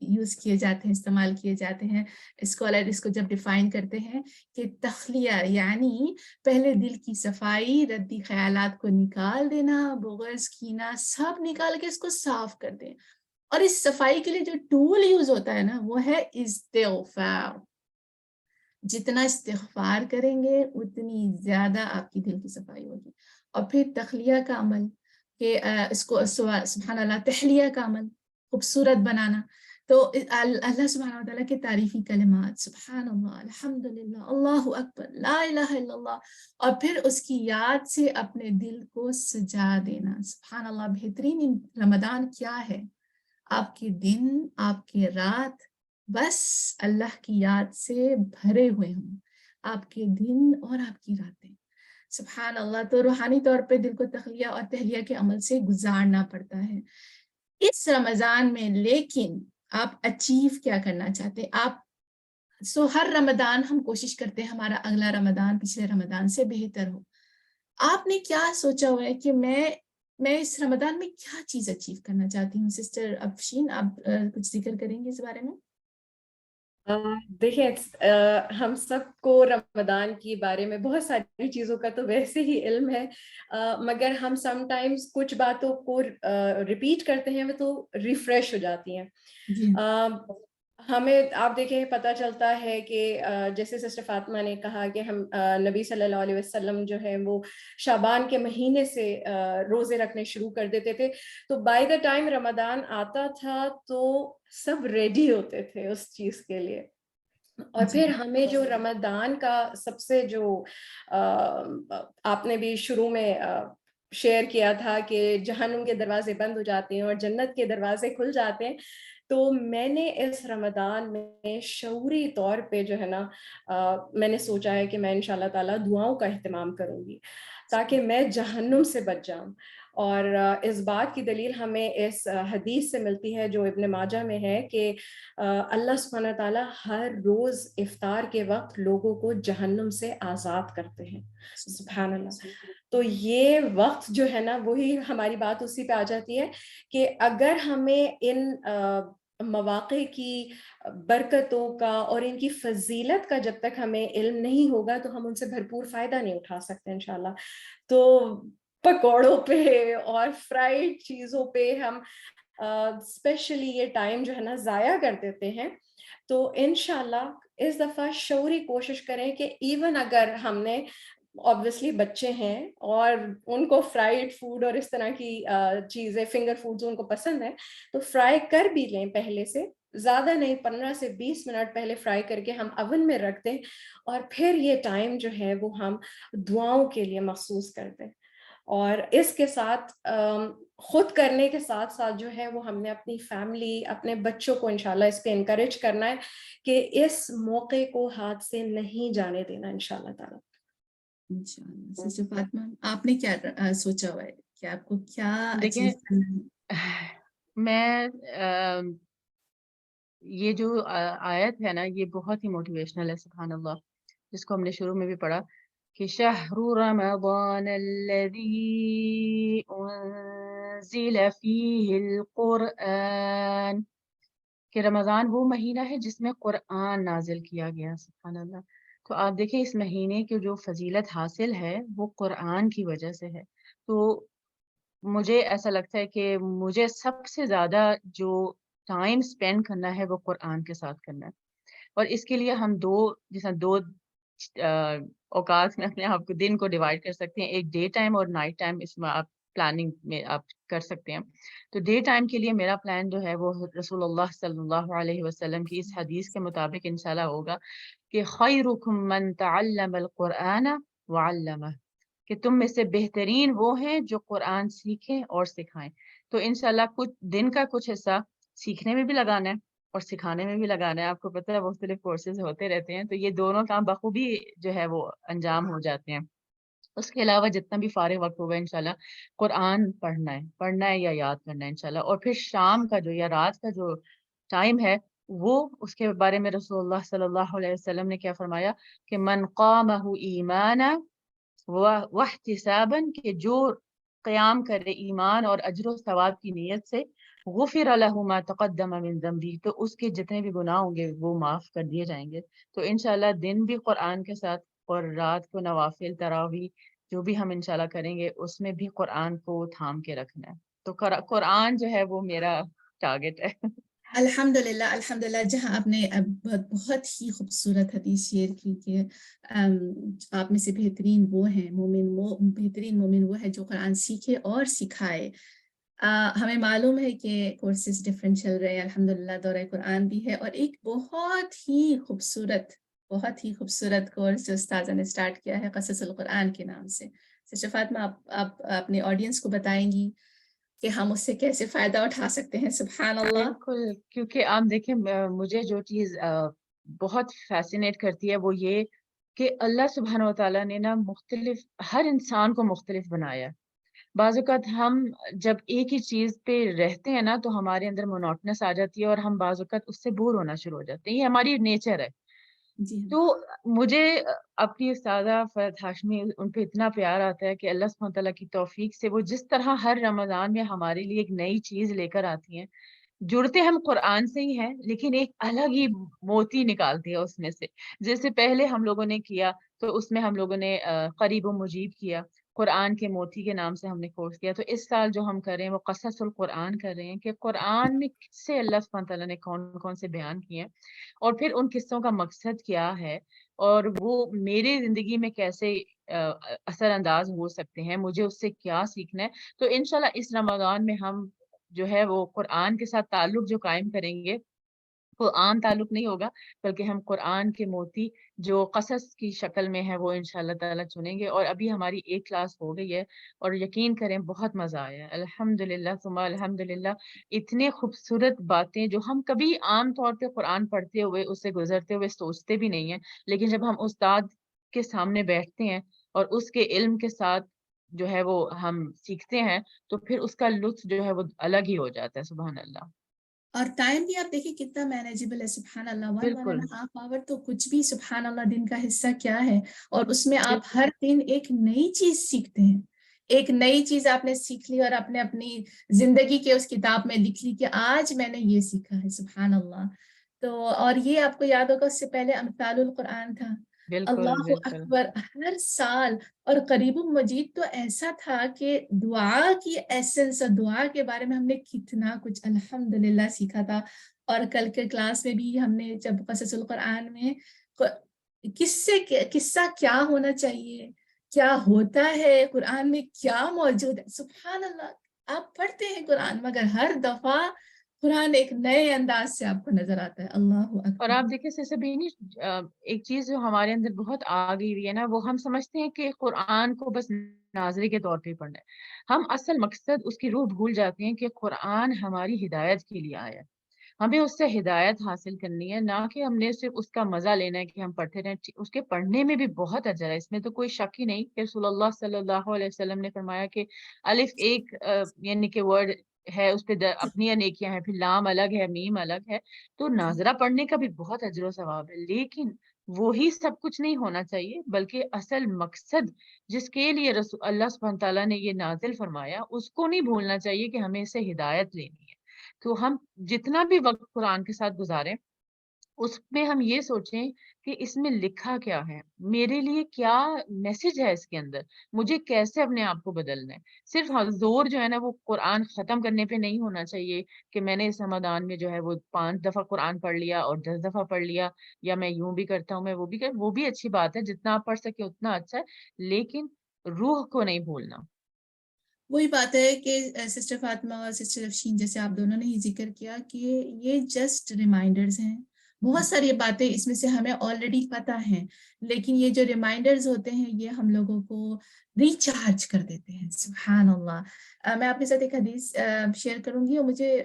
یوز کیے جاتے ہیں، استعمال کیے جاتے ہیں. اسکالر اس کو جب ڈیفائن کرتے ہیں کہ تخلیہ، یعنی پہلے دل کی صفائی، ردی خیالات کو نکال دینا، بغض کینہ سب نکال کے اس کو صاف کر دیں. اور اس صفائی کے لیے جو ٹول یوز ہوتا ہے نا، وہ ہے استغفار. جتنا استغفار کریں گے اتنی زیادہ آپ کی دل کی صفائی ہوگی. اور پھر تخلیہ کا عمل، کہ اس کو سبحان اللہ تحلیہ کا عمل، خوبصورت بنانا. تو اللہ سبحانہ وتعالیٰ کے تعریفی کلمات، سبحان اللہ، الحمدللہ، اللہ اکبر، لا الہ الا اللہ، اور پھر اس کی یاد سے اپنے دل کو سجا دینا. سبحان اللہ. بہترین رمضان کیا ہے؟ آپ کے دن، آپ کے رات بس اللہ کی یاد سے بھرے ہوئے ہوں، آپ کے دن اور آپ کی راتیں. سبحان اللہ. تو روحانی طور پہ دل کو تخلیہ اور تحلیہ کے عمل سے گزارنا پڑتا ہے اس رمضان میں. لیکن آپ اچیو کیا کرنا چاہتے ہیں؟ ہر رمضان ہم کوشش کرتے ہیں ہمارا اگلا رمضان پچھلے رمضان سے بہتر ہو. آپ نے کیا سوچا ہوا ہے کہ میں اس رمضان میں کیا چیز اچیو کرنا چاہتی ہوں؟ سسٹر افشین، آپ کچھ ذکر کریں گے اس بارے میں؟ دیکھیں، ہم سب کو رمضان کے بارے میں بہت ساری چیزوں کا تو ویسے ہی علم ہے، مگر ہم سم ٹائمز کچھ باتوں کو ریپیٹ کرتے ہیں تو ریفریش ہو جاتی ہیں. جی ہمیں آپ دیکھیں پتہ چلتا ہے کہ جیسے سسٹر فاطمہ نے کہا کہ ہم نبی صلی اللہ علیہ وسلم جو ہے وہ شعبان کے مہینے سے روزے رکھنے شروع کر دیتے تھے. تو بائی دا ٹائم رمضان آتا تھا تو سب ریڈی ہوتے تھے اس چیز کے لیے. اور پھر ہمیں جو رمضان کا سب سے جو آپ نے بھی شروع میں شیئر کیا تھا کہ جہنم کے دروازے بند ہو جاتے ہیں اور جنت کے دروازے کھل جاتے ہیں، تو میں نے اس رمضان میں شعوری طور پہ جو ہے نا میں نے سوچا ہے کہ میں انشاءاللہ تعالیٰ دعاؤں کا اہتمام کروں گی تاکہ میں جہنم سے بچ جاؤں. اور اس بات کی دلیل ہمیں اس حدیث سے ملتی ہے جو ابن ماجہ میں ہے کہ اللہ سبحانہ تعالیٰ ہر روز افطار کے وقت لوگوں کو جہنم سے آزاد کرتے ہیں. سبحان اللہ. تو یہ وقت جو ہے نا وہی ہماری بات اسی پہ آ جاتی ہے کہ اگر ہمیں ان مواقع کی برکتوں کا اور ان کی فضیلت کا جب تک ہمیں علم نہیں ہوگا تو ہم ان سے بھرپور فائدہ نہیں اٹھا سکتے انشاءاللہ. تو پکوڑوں پہ اور فرائیڈ چیزوں پہ ہم اسپیشلی یہ ٹائم جو ہے نا ضائع کر دیتے ہیں. تو انشاءاللہ اس دفعہ شعوری کوشش کریں کہ ایون اگر ہم نے obviously بچے ہیں اور ان کو فرائیڈ فوڈ اور اس طرح کی چیزیں فنگر فوڈز ان کو پسند ہے تو فرائی کر بھی لیں پہلے سے، زیادہ نہیں 15 سے 20 منٹ پہلے فرائی کر کے ہم اوون میں رکھ دیں اور پھر یہ ٹائم جو ہے وہ ہم دعاؤں کے لیے مخصوص کر دیں. اور اس کے ساتھ خود کرنے کے ساتھ ساتھ جو ہے وہ ہم نے اپنی فیملی اپنے بچوں کو انشاءاللہ اس پہ انکریج کرنا ہے کہ اس موقع کو ہاتھ سے نہیں جانے دینا انشاءاللہ تعالیٰ. انشاءاللہ. سسٹر فاطمہ، آپ نے کیا سوچا ہوا ہے کہ آپ کو کیا دیکھیں اچیو کرنا ہے؟ میں یہ جو آیت ہے نا یہ بہت ہی موٹیویشنل ہے، سبحان اللہ، جس کو ہم نے شروع میں بھی پڑھا کہ شہر رمضان الذی انزل فیہ القرآن، کہ رمضان وہ مہینہ ہے جس میں قرآن نازل کیا گیا. سبحان اللہ. تو آپ دیکھیں اس مہینے کی جو فضیلت حاصل ہے وہ قرآن کی وجہ سے ہے. تو مجھے ایسا لگتا ہے کہ مجھے سب سے زیادہ جو ٹائم اسپینڈ کرنا ہے وہ قرآن کے ساتھ کرنا ہے، اور اس کے لیے ہم دو اوقات میں اپنے آپ کو دن کو ڈیوائڈ کر سکتے ہیں، ایک ڈے ٹائم اور نائٹ ٹائم، اس میں آپ پلاننگ میں آپ کر سکتے ہیں۔ تو ڈے ٹائم کے لیے میرا پلان جو ہے وہ رسول اللہ صلی اللہ علیہ وسلم کی اس حدیث کے مطابق انشاءاللہ ہوگا کہ خیرکم من تعلم القرآن وعلمہ، کہ تم میں سے بہترین وہ ہیں جو قرآن سیکھیں اور سکھائیں۔ تو انشاءاللہ کچھ دن کا کچھ حصہ سیکھنے میں بھی لگانا ہے اور سکھانے میں بھی لگانا ہے۔ آپ کو پتہ ہے مختلف کورسز ہوتے رہتے ہیں، تو یہ دونوں کام بخوبی جو ہے وہ انجام ہو جاتے ہیں۔ اس کے علاوہ جتنا بھی فارغ وقت ہوگا انشاءاللہ قرآن پڑھنا ہے یا یاد کرنا ہے انشاءاللہ۔ اور پھر شام کا جو یا رات کا جو ٹائم ہے وہ اس کے بارے میں رسول اللہ صلی اللہ علیہ وسلم نے کیا فرمایا کہ من قامہ ایمانا واحتسابا، کہ جو قیام کرے ایمان اور اجر و ثواب کی نیت سے، غفر له ما تقدم من ذنبی، تو اس کے جتنے بھی گناہ ہوں گے وہ معاف کر دیے جائیں گے۔ تو انشاءاللہ دن بھی قرآن کے ساتھ اور رات کو نوافل تراویح جو بھی ہم انشاءاللہ کریں گے اس میں بھی قرآن کو تھام کے رکھنا ہے۔ تو قرآن جو ہے وہ میرا ٹارگٹ ہے۔ الحمدللہ الحمدللہ، جہاں آپ نے بہت ہی خوبصورت حدیث شیئر کی کہ آپ میں سے بہترین وہ ہیں بہترین مومن وہ ہے جو قرآن سیکھے اور سکھائے۔ ہمیں معلوم ہے کہ کورسز ڈفرینٹ چل رہے ہیں، الحمدللہ دورہ قرآن بھی ہے، اور ایک بہت ہی خوبصورت کورس جو استاذہ نے اسٹارٹ کیا ہے قصص القرآن کے نام سے۔ سسٹر فاطمہ، آپ اپنے آڈینس کو بتائیں گی کہ ہم اس سے کیسے فائدہ اٹھا سکتے ہیں؟ سبحان اللہ۔ بالکل، کیونکہ آپ دیکھیں مجھے جو چیز بہت فیسینیٹ کرتی ہے وہ یہ کہ اللہ سبحانہ و تعالیٰ نے نا ہر انسان کو مختلف بنایا ہے۔ بعض اوقات ہم جب ایک ہی چیز پہ رہتے ہیں نا تو ہمارے اندر مونوٹنس آ جاتی ہے اور ہم بعض اوقات اس سے بور ہونا شروع ہو جاتے ہیں، یہ ہماری نیچر ہے۔ جی تو مجھے اپنی استاذہ فرحت ہاشمی ان پہ اتنا پیار آتا ہے کہ اللہ سبحانہ تعالیٰ کی توفیق سے وہ جس طرح ہر رمضان میں ہمارے لیے ایک نئی چیز لے کر آتی ہیں، جڑتے ہم قرآن سے ہی ہیں لیکن ایک الگ ہی موتی نکالتی ہے اس میں سے۔ جیسے پہلے ہم لوگوں نے کیا تو اس میں ہم لوگوں نے قریب و مجیب کیا، قرآن کے موتی کے نام سے ہم نے کورس کیا۔ تو اس سال جو ہم کر رہے ہیں وہ قصص القرآن کر رہے ہیں کہ قرآن میں قصے اللہ سبحانہ تعالیٰ نے کون کون سے بیان کیے ہیں اور پھر ان قصوں کا مقصد کیا ہے اور وہ میرے زندگی میں کیسے اثر انداز ہو سکتے ہیں، مجھے اس سے کیا سیکھنا ہے۔ تو انشاءاللہ اس رمضان میں ہم جو ہے وہ قرآن کے ساتھ تعلق جو قائم کریں گے وہ عام تعلق نہیں ہوگا، بلکہ ہم قرآن کے موتی جو قصص کی شکل میں ہے وہ انشاءاللہ تعالیٰ چنیں گے۔ اور ابھی ہماری ایک کلاس ہو گئی ہے اور یقین کریں بہت مزہ آیا ہے، الحمدللہ ثم الحمدللہ۔ اتنے خوبصورت باتیں جو ہم کبھی عام طور پہ قرآن پڑھتے ہوئے اس سے گزرتے ہوئے سوچتے بھی نہیں ہیں، لیکن جب ہم استاد کے سامنے بیٹھتے ہیں اور اس کے علم کے ساتھ جو ہے وہ ہم سیکھتے ہیں تو پھر اس کا لطف جو ہے وہ الگ ہی ہو جاتا ہے۔ سبحان اللہ۔ اور ٹائم بھی آپ دیکھیں کتنا مینیجیبل ہے، سبحان اللہ، 1.5 آور تو کچھ بھی سبحان اللہ دن کا حصہ کیا ہے، اور اس میں آپ ہر دن ایک نئی چیز سیکھتے ہیں۔ ایک نئی چیز آپ نے سیکھ لی اور اپنی زندگی کے اس کتاب میں لکھ لی کہ آج میں نے یہ سیکھا ہے، سبحان اللہ۔ تو اور یہ آپ کو یاد ہوگا اس سے پہلے امثال القرآن تھا، اللہ اکبر، ہر سال۔ اور قریب مجید تو ایسا تھا کہ دعا کی ایسنس اور دعا کے بارے میں ہم نے کتنا کچھ الحمدللہ سیکھا تھا۔ اور کل کے کلاس میں بھی ہم نے جب قصص القرآن میں قصہ کیا ہونا چاہیے، کیا ہوتا ہے قرآن میں، کیا موجود ہے، سبحان اللہ۔ آپ پڑھتے ہیں قرآن مگر ہر دفعہ قرآن ایک نئے انداز سے آپ کو نظر آتا ہے، اللہ اکبر۔ اور آپ دیکھیں سسٹر بینی، ایک چیز جو ہمارے اندر بہت آ گئی ہوئی ہے نا، وہ ہم سمجھتے ہیں کہ قرآن کو بس ناظری کے طور پہ پڑھنا ہے۔ ہم اصل مقصد اس کی روح بھول جاتے ہیں کہ قرآن ہماری ہدایت کے لیے آیا ہے، ہمیں اس سے ہدایت حاصل کرنی ہے، نہ کہ ہم نے صرف اس کا مزہ لینا ہے کہ ہم پڑھتے رہیں۔ اس کے پڑھنے میں بھی بہت اجر ہے، اس میں تو کوئی شک ہی نہیں کہ رسول اللہ صلی اللہ علیہ وسلم نے فرمایا کہ الف ایک یعنی کہ ورڈ ہے، اس پہ اپنی انیکیاں ہیں، پھر لام الگ ہے، میم الگ ہے۔ تو ناظرہ پڑھنے کا بھی بہت اجر و ثواب ہے، لیکن وہی سب کچھ نہیں ہونا چاہیے، بلکہ اصل مقصد جس کے لیے اللہ سبحانہ تعالیٰ نے یہ نازل فرمایا اس کو نہیں بھولنا چاہیے کہ ہمیں اس سے ہدایت لینی ہے۔ تو ہم جتنا بھی وقت قرآن کے ساتھ گزاریں اس میں ہم یہ سوچیں کہ اس میں لکھا کیا ہے، میرے لیے کیا میسج ہے اس کے اندر، مجھے کیسے اپنے آپ کو بدلنا ہے. صرف زور جو ہے نا وہ قرآن ختم کرنے پہ نہیں ہونا چاہیے کہ میں نے اس رمضان میں جو ہے وہ 5 دفعہ قرآن پڑھ لیا اور 10 دفعہ پڑھ لیا، یا میں یوں بھی کرتا ہوں، میں وہ بھی وہ بھی اچھی بات ہے، جتنا آپ پڑھ سکے اتنا اچھا ہے، لیکن روح کو نہیں بھولنا. وہی بات ہے کہ سسٹر فاطمہ اور سسٹر افشین جیسے آپ دونوں نے ہی ذکر کیا کہ یہ جسٹ ریمائنڈرز ہیں. بہت ساری باتیں اس میں سے ہمیں آلریڈی پتہ ہیں، لیکن یہ جو ریمائنڈرز ہوتے ہیں یہ ہم لوگوں کو ریچارج کر دیتے ہیں. سبحان اللہ. میں آپ کے ساتھ ایک حدیث شیئر کروں گی اور مجھے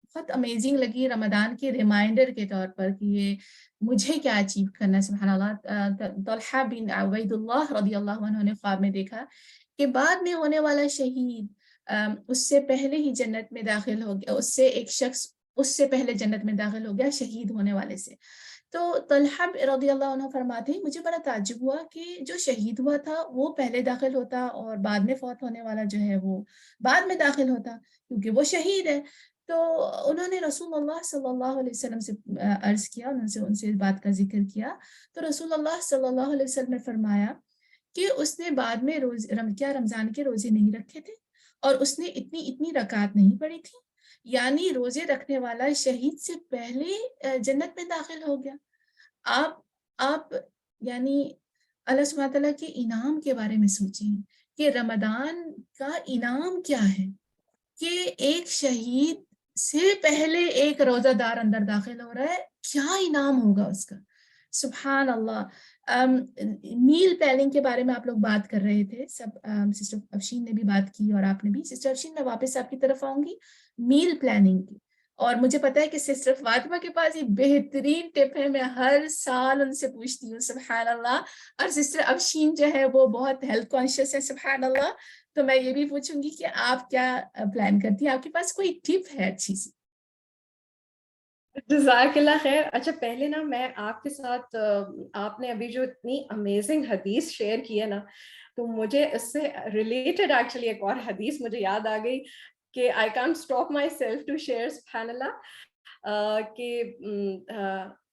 بہت امیزنگ لگی رمضان کے ریمائنڈر کے طور پر کہ یہ مجھے کیا اچیو کرنا ہے. سبحان اللہ. طلحہ بن عبید اللہ رضی اللہ عنہ نے خواب میں دیکھا کہ بعد میں ہونے والا شہید اس سے پہلے ہی جنت میں داخل ہو گیا، اس سے ایک شخص اس سے پہلے جنت میں داخل ہو گیا شہید ہونے والے سے. تو طلحہ رضی اللہ عنہ فرماتے ہیں مجھے بڑا تعجب ہوا کہ جو شہید ہوا تھا وہ پہلے داخل ہوتا اور بعد میں فوت ہونے والا جو ہے وہ بعد میں داخل ہوتا کیونکہ وہ شہید ہے. تو انہوں نے رسول اللہ صلی اللہ علیہ وسلم سے عرض کیا، ان سے اس بات کا ذکر کیا. تو رسول اللہ صلی اللہ علیہ وسلم نے فرمایا کہ اس نے بعد میں کیا رمضان کے روزے نہیں رکھے تھے اور اس نے اتنی رکعات نہیں پڑھی تھی، یعنی روزے رکھنے والا شہید سے پہلے جنت میں داخل ہو گیا. آپ یعنی اللہ سبحانہ تعالیٰ کے انعام کے بارے میں سوچیں کہ رمضان کا انعام کیا ہے کہ ایک شہید سے پہلے ایک روزہ دار اندر داخل ہو رہا ہے. کیا انعام ہوگا اس کا. سبحان اللہ. میل پلاننگ کے بارے میں آپ لوگ بات کر رہے تھے سب، سسٹر افشین نے بھی بات کی اور آپ نے بھی. سسٹر افشین میں واپس آپ کی طرف آؤں گی میل پلاننگ کی، اور مجھے پتا ہے کہ سسٹر فاطمہ کے پاس یہ بہترین ٹپ ہے، میں ہر سال ان سے پوچھتی ہوں. سبحان اللہ. اور سسٹر افشین جو ہے وہ بہت ہیلتھ کانشیس ہے. سبحان اللہ. تو میں یہ بھی پوچھوں گی کہ آپ کیا پلان کرتی ہیں، آپ کے پاس کوئی ٹپ ہے اچھی سی؟ جزاک اللہ خیر. اچھا پہلے نا میں آپ کے ساتھ آپ نے ابھی جو اتنی امیزنگ حدیث شیئر کی ہے نا، تو مجھے اس سے ریلیٹڈ ایکچولی ایک اور حدیث مجھے یاد آ گئی کہ I can't stop myself to share. سبحان اللہ. کہ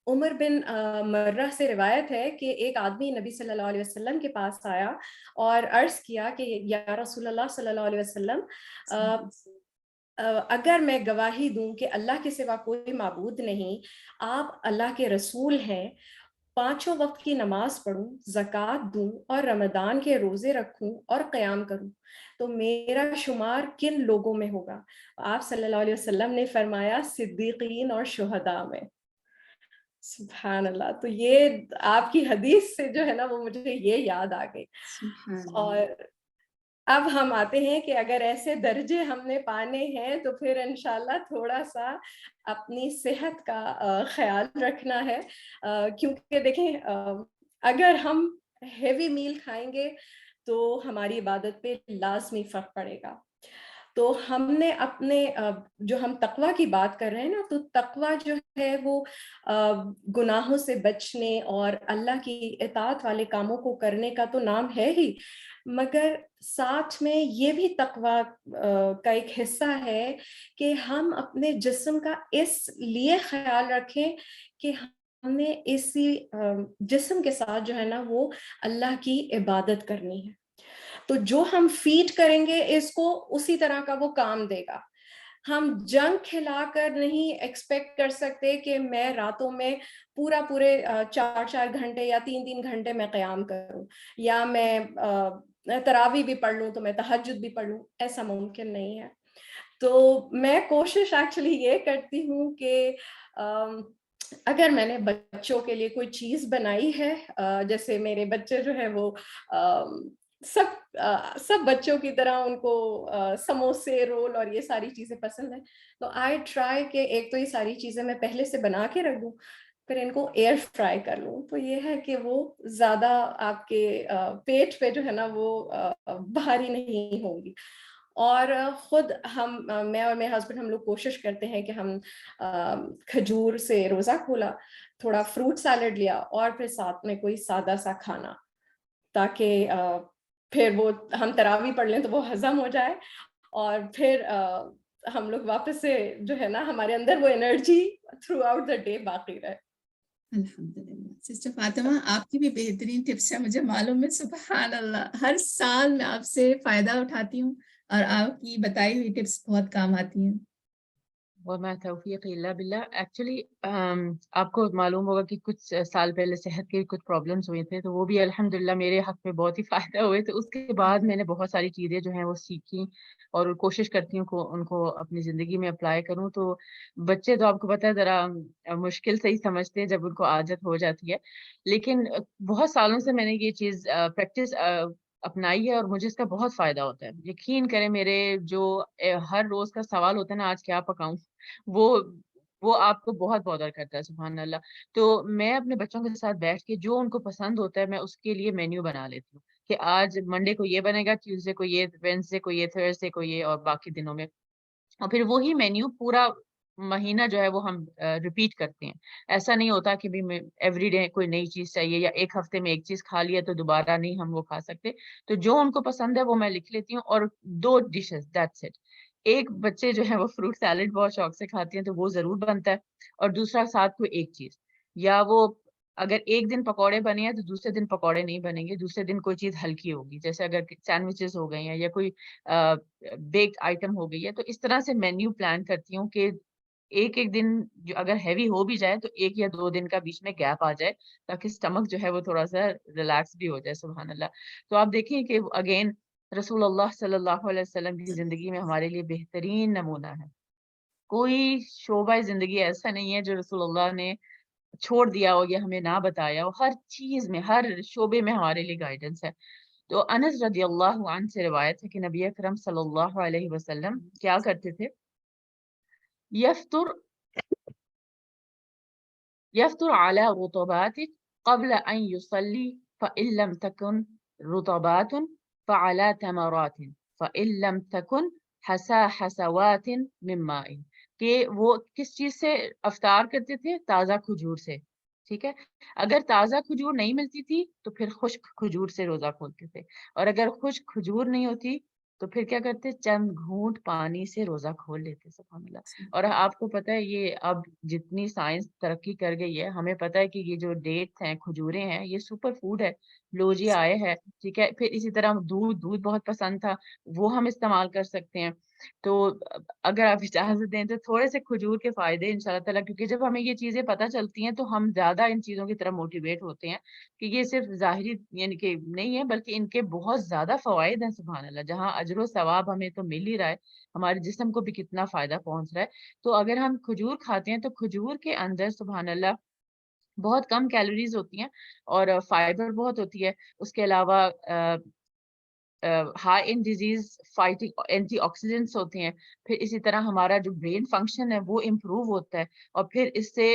عمر بن مرہ سے روایت ہے کہ ایک آدمی نبی صلی اللہ علیہ وسلم کے پاس آیا اور عرض کیا کہ یا رسول اللہ صلی اللہ علیہ وسلم، اگر میں گواہی دوں کہ اللہ کے سوا کوئی معبود نہیں، آپ اللہ کے رسول ہیں، 5 وقت کی نماز پڑھوں، زکوٰۃ دوں اور رمضان کے روزے رکھوں اور قیام کروں، تو میرا شمار کن لوگوں میں ہوگا؟ آپ صلی اللہ علیہ وسلم نے فرمایا صدیقین اور شہداء میں. سبحان اللہ. تو یہ آپ کی حدیث سے جو ہے نا وہ مجھے یہ یاد آ گئی. اور اب ہم آتے ہیں کہ اگر ایسے درجے ہم نے پانے ہیں تو پھر انشاءاللہ تھوڑا سا اپنی صحت کا خیال رکھنا ہے، کیونکہ دیکھیں اگر ہم ہیوی میل کھائیں گے تو ہماری عبادت پہ لازمی فرق پڑے گا. تو ہم نے اپنے جو ہم تقویٰ کی بات کر رہے ہیں نا، تو تقویٰ جو ہے وہ گناہوں سے بچنے اور اللہ کی اطاعت والے کاموں کو کرنے کا تو نام ہے ہی، مگر ساتھ میں یہ بھی تقویٰ کا ایک حصہ ہے کہ ہم اپنے جسم کا اس لیے خیال رکھیں کہ ہمیں اسی جسم کے ساتھ جو ہے نا وہ اللہ کی عبادت کرنی ہے. تو جو ہم فیڈ کریں گے اس کو اسی طرح کا وہ کام دے گا. ہم جنک کھلا کر نہیں ایکسپیکٹ کر سکتے کہ میں راتوں میں پورے 4 گھنٹے یا 3 گھنٹے میں قیام کروں، یا میں تراویح بھی پڑھ لوں تو میں تہجد بھی پڑھ لوں. ایسا ممکن نہیں ہے. تو میں کوشش ایکچولی یہ کرتی ہوں کہ اگر میں نے بچوں کے لیے کوئی چیز بنائی ہے، جیسے میرے بچے جو ہے وہ سب بچوں کی طرح ان کو سموسے، رول اور یہ ساری چیزیں پسند ہیں، تو آئی ٹرائی کہ ایک تو یہ ساری چیزیں میں پہلے سے بنا کے رکھ دوں، پھر ان کو ایئر فرائی کر لوں. تو یہ ہے کہ وہ زیادہ آپ کے پیٹ پہ جو ہے نا وہ بھاری نہیں ہوں گی. اور خود میں اور میرے ہسبینڈ ہم لوگ کوشش کرتے ہیں کہ ہم کھجور سے روزہ کھولا، تھوڑا فروٹ سیلڈ لیا اور پھر ساتھ میں کوئی سادہ سا کھانا، تاکہ پھر وہ ہم تراویح پڑھ لیں تو وہ ہضم ہو جائے، اور پھر ہم لوگ واپس سے جو ہے نا ہمارے اندر وہ energy through out the day باقی رہے. الحمدللہ سسٹر فاطمہ آپ کی بھی بہترین ٹپس ہیں مجھے معلوم ہے. سبحان اللہ, ہر سال میں آپ سے فائدہ اٹھاتی ہوں اور آپ کی بتائی ہوئی ٹپس بہت کام آتی ہیں. وما توفیق الا باللہ. ایکچولی آپ کو معلوم ہوگا کہ کچھ سال پہلے صحت کے کچھ پرابلمس ہوئے تھے, تو وہ بھی الحمدللہ میرے حق میں بہت ہی فائدہ ہوئے. تو اس کے بعد میں نے بہت ساری چیزیں جو ہیں وہ سیکھی اور کوشش کرتی ہوں ان کو اپنی زندگی میں اپلائی کروں. تو بچے تو آپ کو پتہ ہے ذرا مشکل سے ہی سمجھتے ہیں جب ان کو عادت ہو جاتی ہے, لیکن بہت سالوں سے میں نے یہ چیز پریکٹس اپنائی ہے اور مجھے اس کا بہت فائدہ ہوتا ہے. یقین کریں میرے جو ہر روز کا سوال ہوتا ہے نا آج کیا پکاؤں, وہ وہ آپ کو بہت بادر کرتا ہے. سبحان اللہ. تو میں اپنے بچوں کے ساتھ بیٹھ کے جو ان کو پسند ہوتا ہے میں اس کے لیے مینیو بنا لیتی ہوں کہ آج منڈے کو یہ بنے گا, ٹیوزڈے کو یہ, وینسڈے کو یہ, تھرسڈے کو یہ, اور باقی دنوں میں. اور پھر وہی مینیو پورا مہینہ جو ہے وہ ہم ریپیٹ کرتے ہیں. ایسا نہیں ہوتا کہ بھی ایوری ڈے کوئی نئی چیز چاہیے یا ایک ہفتے میں ایک چیز کھا لیا تو دوبارہ نہیں ہم وہ کھا سکتے. تو جو ان کو پسند ہے وہ میں لکھ لیتی ہوں, اور 2 ڈشز دیٹس اٹ. ایک بچے جو ہے وہ فروٹ سیلڈ بہت شوق سے کھاتے ہیں تو وہ ضرور بنتا ہے, اور دوسرا ساتھ کوئی ایک چیز, یا وہ اگر ایک دن پکوڑے بنے ہیں تو دوسرے دن پکوڑے نہیں بنیں گے, دوسرے دن کوئی چیز ہلکی ہوگی, جیسے اگر سینڈوچز ہو گئی ہیں یا کوئی بیکڈ آئٹم ہو گئی ہے. تو اس طرح سے مینیو پلان کرتی ہوں کہ ایک ایک دن جو اگر ہیوی ہو بھی جائے تو 1 یا 2 دن کا بیچ میں گیپ آ جائے تاکہ اسٹمک جو ہے وہ تھوڑا سا ریلیکس بھی ہو جائے. سبحان اللہ. تو آپ دیکھیں کہ اگین رسول اللہ صلی اللہ علیہ وسلم کی زندگی میں ہمارے لیے بہترین نمونہ ہے. کوئی شعبہ زندگی ایسا نہیں ہے جو رسول اللہ نے چھوڑ دیا ہو یا ہمیں نہ بتایا ہو. ہر چیز میں, ہر شعبے میں ہمارے لیے گائیڈنس ہے. تو انس رضی اللہ عنہ سے روایت ہے کہ نبی اکرم صلی اللہ علیہ وسلم کیا کرتے تھے, يفطر على رطبات قبل أن يصلي فإن لم تكن رطبات فعلى تمرات فإن لم تكن حسوات من ماء. کہ وہ کس چیز سے افطار کرتے تھے؟ تازہ کھجور سے. ٹھیک ہے, اگر تازہ کھجور نہیں ملتی تھی تو پھر خشک کھجور سے روزہ کھولتے تھے, اور اگر خشک کھجور نہیں ہوتی تو پھر کیا کرتے؟ چند گھونٹ پانی سے روزہ کھول لیتے. سبحان اللہ. اور آپ کو پتہ ہے یہ اب جتنی سائنس ترقی کر گئی ہے, ہمیں پتہ ہے کہ یہ جو ڈیٹس ہیں, کھجوریں ہیں, یہ سپر فوڈ ہے. لو جی آئے ہے. ٹھیک ہے, پھر اسی طرح دودھ بہت پسند تھا, وہ ہم استعمال کر سکتے ہیں. تو اگر آپ اجازت دیں تو تھوڑے سے کھجور کے فائدے انشاءاللہ تعالیٰ, کیونکہ جب ہمیں یہ چیزیں پتہ چلتی ہیں تو ہم زیادہ ان چیزوں کی طرف موٹیویٹ ہوتے ہیں کہ یہ صرف ظاہری یعنی کہ نہیں ہے, بلکہ ان کے بہت زیادہ فوائد ہیں. سبحان اللہ. جہاں اجر و ثواب ہمیں تو مل ہی رہا ہے, ہمارے جسم کو بھی کتنا فائدہ پہنچ رہا ہے. تو اگر ہم کھجور کھاتے ہیں تو کھجور کے اندر سبحان اللہ بہت کم کیلوریز ہوتی ہیں اور فائبر بہت ہوتی ہے. اس کے علاوہ high in disease fighting antioxidants ہوتے ہیں. پھر اسی طرح ہمارا جو برین فنکشن ہے وہ امپروو ہوتا ہے. اور پھر اس سے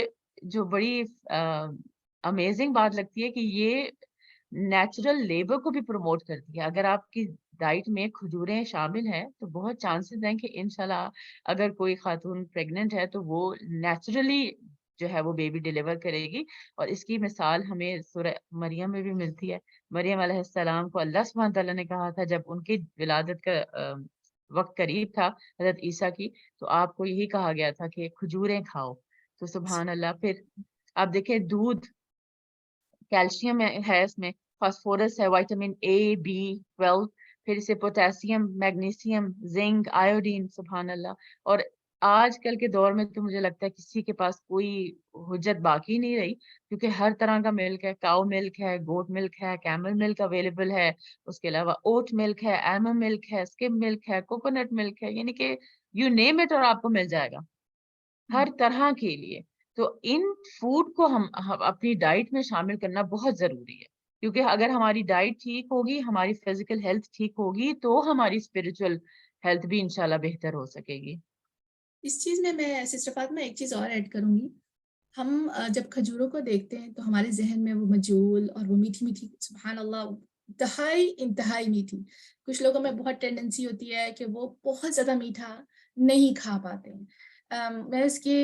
جو بڑی امیزنگ بات لگتی ہے کہ یہ نیچرل لیبر کو بھی پروموٹ کرتی ہے. اگر آپ کی ڈائٹ میں کھجوریں شامل ہیں تو بہت چانسز ہیں کہ انشاءاللہ اگر کوئی خاتون پریگننٹ ہے تو وہ نیچرلی جو ہے وہ بیبی ڈیلیور کرے گی. اور اس کی مثال ہمیں سورہ مریم میں بھی ملتی ہے. مریم علیہ السلام کو اللہ سبحانہ تعالیٰ نے کہا تھا جب ان کی ولادت کا وقت قریب تھا حضرت عیسیٰ کی, تو آپ کو یہی کہا گیا تھا کہ کھجوریں کھاؤ. تو سبحان اللہ. پھر آپ دیکھیں دودھ کیلشیم ہے, اس میں فاسفورس ہے, وائٹامن اے, B12, پھر اسے پوٹاسیم, میگنیسیم, زنک, آیوڈین. سبحان اللہ. اور آج کل کے دور میں تو مجھے لگتا ہے کسی کے پاس کوئی حجت باقی نہیں رہی, کیونکہ ہر طرح کا ملک ہے. کاؤ ملک ہے, گوٹ ملک ہے, کیمل ملک اویلیبل ہے, اس کے علاوہ اوٹ ملک ہے, ایلمنڈ ملک ہے, اسکم ملک ہے, کوکونٹ ملک ہے, یعنی کہ یو نیم اٹ اور آپ کو مل جائے گا ہر طرح کے لیے. تو ان فوڈ کو ہم اپنی ڈائٹ میں شامل کرنا بہت ضروری ہے, کیونکہ اگر ہماری ڈائٹ ٹھیک ہوگی, ہماری فزیکل ہیلتھ ٹھیک ہوگی, تو ہماری اسپرچل ہیلتھ بھی انشاءاللہ بہتر ہو سکے گی. اس چیز میں سسٹر فاطمہ ایک چیز اور ایڈ کروں گی. ہم جب کھجوروں کو دیکھتے ہیں تو ہمارے ذہن میں وہ مجول اور وہ میٹھی میٹھی, سبحان اللہ, انتہائی میٹھی. کچھ لوگوں میں بہت ٹینڈنسی ہوتی ہے کہ وہ بہت زیادہ میٹھا نہیں کھا پاتے ہیں. میں اس کی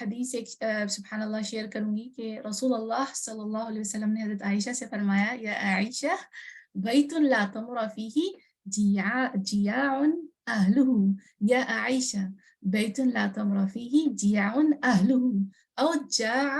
حدیث ایک سبحان اللہ شیئر کروں گی کہ رسول اللہ صلی اللہ علیہ وسلم نے حضرت عائشہ سے فرمایا, یا عائشہ بیت لا تمر فیہ جیاع اہلہ, یا عائشہ بیت لا تمر فیہ جیاع اہلہ او جاع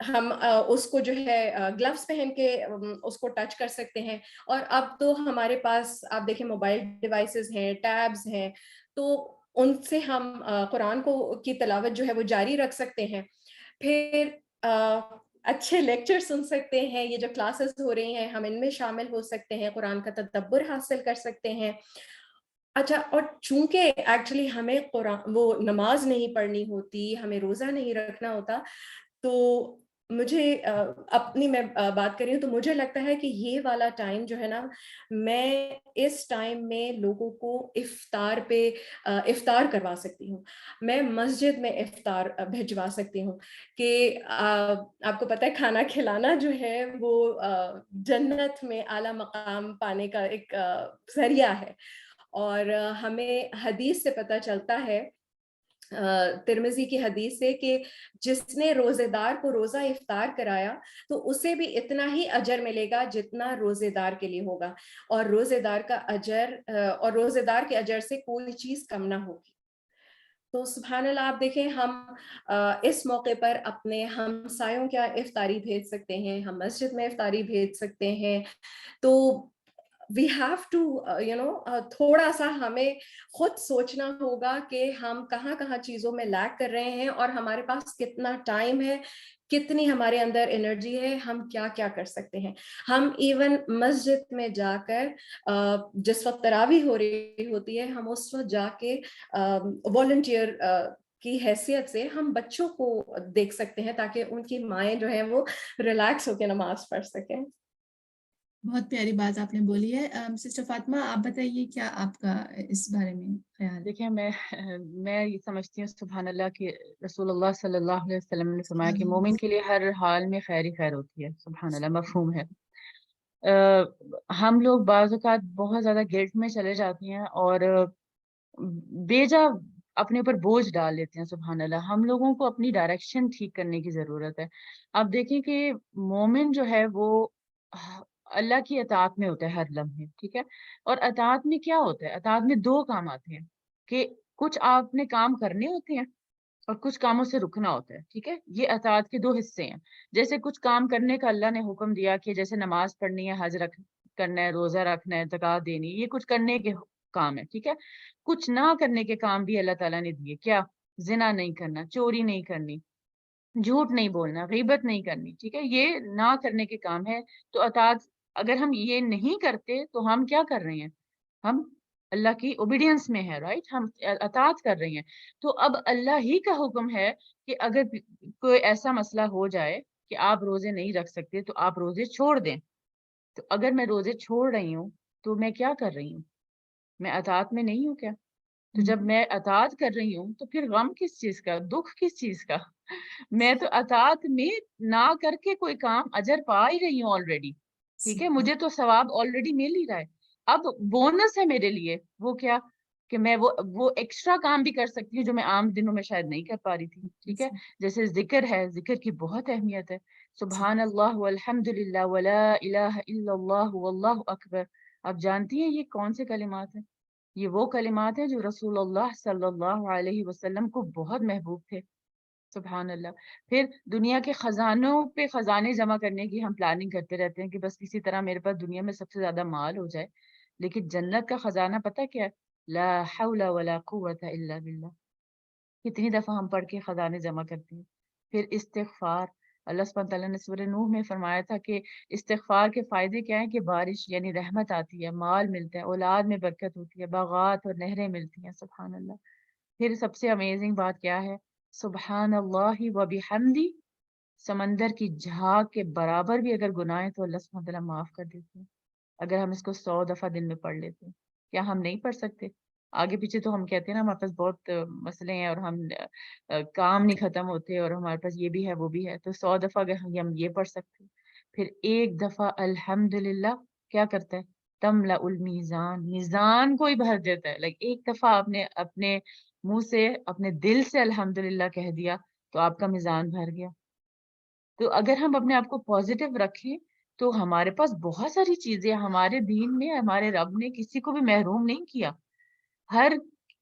ہم اس کو جو ہے گلوز پہن کے اس کو ٹچ کر سکتے ہیں. اور اب تو ہمارے پاس آپ دیکھیں موبائل ڈیوائسز ہیں, ٹیبز ہیں, تو ان سے ہم قرآن کی تلاوت جو ہے وہ جاری رکھ سکتے ہیں. پھر اچھے لیکچر سن سکتے ہیں, یہ جو کلاسز ہو رہی ہیں ہم ان میں شامل ہو سکتے ہیں, قرآن کا تدبر حاصل کر سکتے ہیں. اچھا, اور چونکہ ایکچولی ہمیں وہ نماز نہیں پڑھنی ہوتی, ہمیں روزہ نہیں رکھنا ہوتا, تو مجھے اپنی میں بات کر رہی ہوں تو مجھے لگتا ہے کہ یہ والا ٹائم جو ہے نا, میں اس ٹائم میں لوگوں کو افطار کروا سکتی ہوں, میں مسجد میں افطار بھجوا سکتی ہوں. کہ آپ کو پتہ ہے کھانا کھلانا جو ہے وہ جنت میں اعلیٰ مقام پانے کا ایک ذریعہ ہے. اور ہمیں حدیث سے پتہ چلتا ہے, ترمذی کی حدیث سے, کہ جس نے روزے دار کو روزہ افطار کرایا تو اسے بھی اتنا ہی اجر ملے گا جتنا روزے دار کے لیے ہوگا, اور روزے دار کا اجر اور روزے دار کے اجر سے کوئی چیز کم نہ ہوگی. تو سبحان اللہ, آپ دیکھیں ہم اس موقع پر اپنے ہمسایوں کیا افطاری بھیج سکتے ہیں, ہم مسجد میں افطاری بھیج سکتے ہیں. تو وی ہیو ٹو تھوڑا سا ہمیں خود سوچنا ہوگا کہ ہم کہاں کہاں چیزوں میں لیک کر رہے ہیں, اور ہمارے پاس کتنا ٹائم ہے, کتنی ہمارے اندر انرجی ہے, ہم کیا کیا کر سکتے ہیں. ہم ایون مسجد میں جا کر جس وقت تراویح ہو رہی ہوتی ہے, ہم اس وقت جا کے والنٹیئر کی حیثیت سے ہم بچوں کو دیکھ سکتے ہیں, تاکہ ان کی مائیں جو ہیں وہ ریلیکس ہو کے نماز پڑھ سکیں. بہت پیاری بات آپ نے بولی ہے. سسٹر فاطمہ, آپ بتائیے کیا آپ کا اس بارے میں خیال ہے؟ دیکھیں, میں یہ سمجھتی ہوں سبحان اللہ کہ رسول اللہ صلی اللہ علیہ وسلم نے فرمایا کہ مومن کے لیے ہر حال میں خیر ہی خیر ہوتی ہے. سبحان اللہ, مفہوم ہے. ہم لوگ بعض اوقات بہت زیادہ گلٹ میں چلے جاتے ہیں اور بیجا اپنے اوپر بوجھ ڈال لیتے ہیں. سبحان اللہ, ہم لوگوں کو اپنی ڈائریکشن ٹھیک کرنے کی ضرورت ہے. آپ دیکھیں کہ مومن جو ہے وہ اللہ کی اطاعت میں ہوتا ہے ہر لمحے, ٹھیک ہے. اور اطاعت میں کیا ہوتا ہے, اطاعت میں دو کام آتے ہیں, کہ کچھ آپ نے کام کرنے ہوتے ہیں اور کچھ کاموں سے رکنا ہوتا ہے, ٹھیک ہے. یہ اطاعت کے دو حصے ہیں. جیسے کچھ کام کرنے کا اللہ نے حکم دیا کہ جیسے نماز پڑھنی ہے, حج کرنا ہے, روزہ رکھنا ہے, زکوٰۃ دینی, یہ کچھ کرنے کے کام ہے, ٹھیک ہے. کچھ نہ کرنے کے کام بھی اللہ تعالیٰ نے دیے. کیا؟ زنا نہیں کرنا, چوری نہیں کرنی, جھوٹ نہیں بولنا, غیبت نہیں کرنی, ٹھیک ہے. یہ نہ کرنے کے کام ہے. تو اطاعت اگر ہم یہ نہیں کرتے تو ہم کیا کر رہے ہیں, ہم اللہ کی اوبیڈینس میں ہے, رائٹ, ہم اطاعت کر رہے ہیں. تو اب اللہ ہی کا حکم ہے کہ اگر کوئی ایسا مسئلہ ہو جائے کہ آپ روزے نہیں رکھ سکتے تو آپ روزے چھوڑ دیں. تو اگر میں روزے چھوڑ رہی ہوں تو میں کیا کر رہی ہوں, میں اطاعت میں نہیں ہوں کیا؟ تو جب میں اطاعت کر رہی ہوں تو پھر غم کس چیز کا, دکھ کس چیز کا؟ میں تو اطاعت میں نہ کر کے کوئی کام اجر پا ہی رہی ہوں آلریڈی, ٹھیک ہے. مجھے تو ثواب آلریڈی مل ہی رہا ہے. اب بونس ہے میرے لیے, وہ کیا کہ میں وہ ایکسٹرا کام بھی کر سکتی ہوں جو میں عام دنوں میں شاید نہیں کر پا رہی تھی, ٹھیک ہے. جیسے ذکر ہے, ذکر کی بہت اہمیت ہے. سبحان اللہ والحمد للہ ولا الہ الا اللہ واللہ اکبر. آپ جانتی ہیں یہ کون سے کلمات ہیں؟ یہ وہ کلمات ہیں جو رسول اللہ صلی اللہ علیہ وسلم کو بہت محبوب تھے. سبحان اللہ. پھر دنیا کے خزانوں پہ خزانے جمع کرنے کی ہم پلاننگ کرتے رہتے ہیں کہ بس کسی طرح میرے پاس دنیا میں سب سے زیادہ مال ہو جائے. لیکن جنت کا خزانہ پتہ کیا ہے؟ لا حول ولا قوت الا باللہ. کتنی دفعہ ہم پڑھ کے خزانے جمع کرتے ہیں. پھر استغفار, اللہ سبحانہ تعالیٰ نے سورہ نوح میں فرمایا تھا کہ استغفار کے فائدے کیا ہیں, کہ بارش یعنی رحمت آتی ہے, مال ملتا ہے, اولاد میں برکت ہوتی ہے, باغات اور نہریں ملتی ہیں. سبحان اللہ. پھر سب سے امیزنگ بات کیا ہے, سبحان اللہ و بحمدی, سمندر کی جھاگ کے برابر بھی اگر گناہ ہے تو اللہ سبحانہ تعالیٰ معاف کر دیتے ہیں, اگر ہم اس کو 100 دفعہ دن میں پڑھ لیتے ہیں. کیا ہم نہیں پڑھ سکتے؟ آگے پیچھے تو ہم کہتے ہیں نا ہمارے پاس بہت مسئلے ہیں اور ہم کام نہیں ختم ہوتے اور ہمارے پاس یہ بھی ہے وہ بھی ہے, تو 100 دفعہ اگر ہم یہ پڑھ سکتے ہیں. پھر ایک دفعہ الحمدللہ کیا کرتا ہے, تملا المیزان, میزان کو ہی بھر دیتا ہے. لائک ایک دفعہ آپ نے اپنے منہ سے اپنے دل سے الحمدللہ کہہ دیا تو آپ کا میزان بھر گیا. تو اگر ہم اپنے آپ کو پازیٹیو رکھیں تو ہمارے پاس بہت ساری چیزیں, ہمارے دین میں ہمارے رب نے کسی کو بھی محروم نہیں کیا. ہر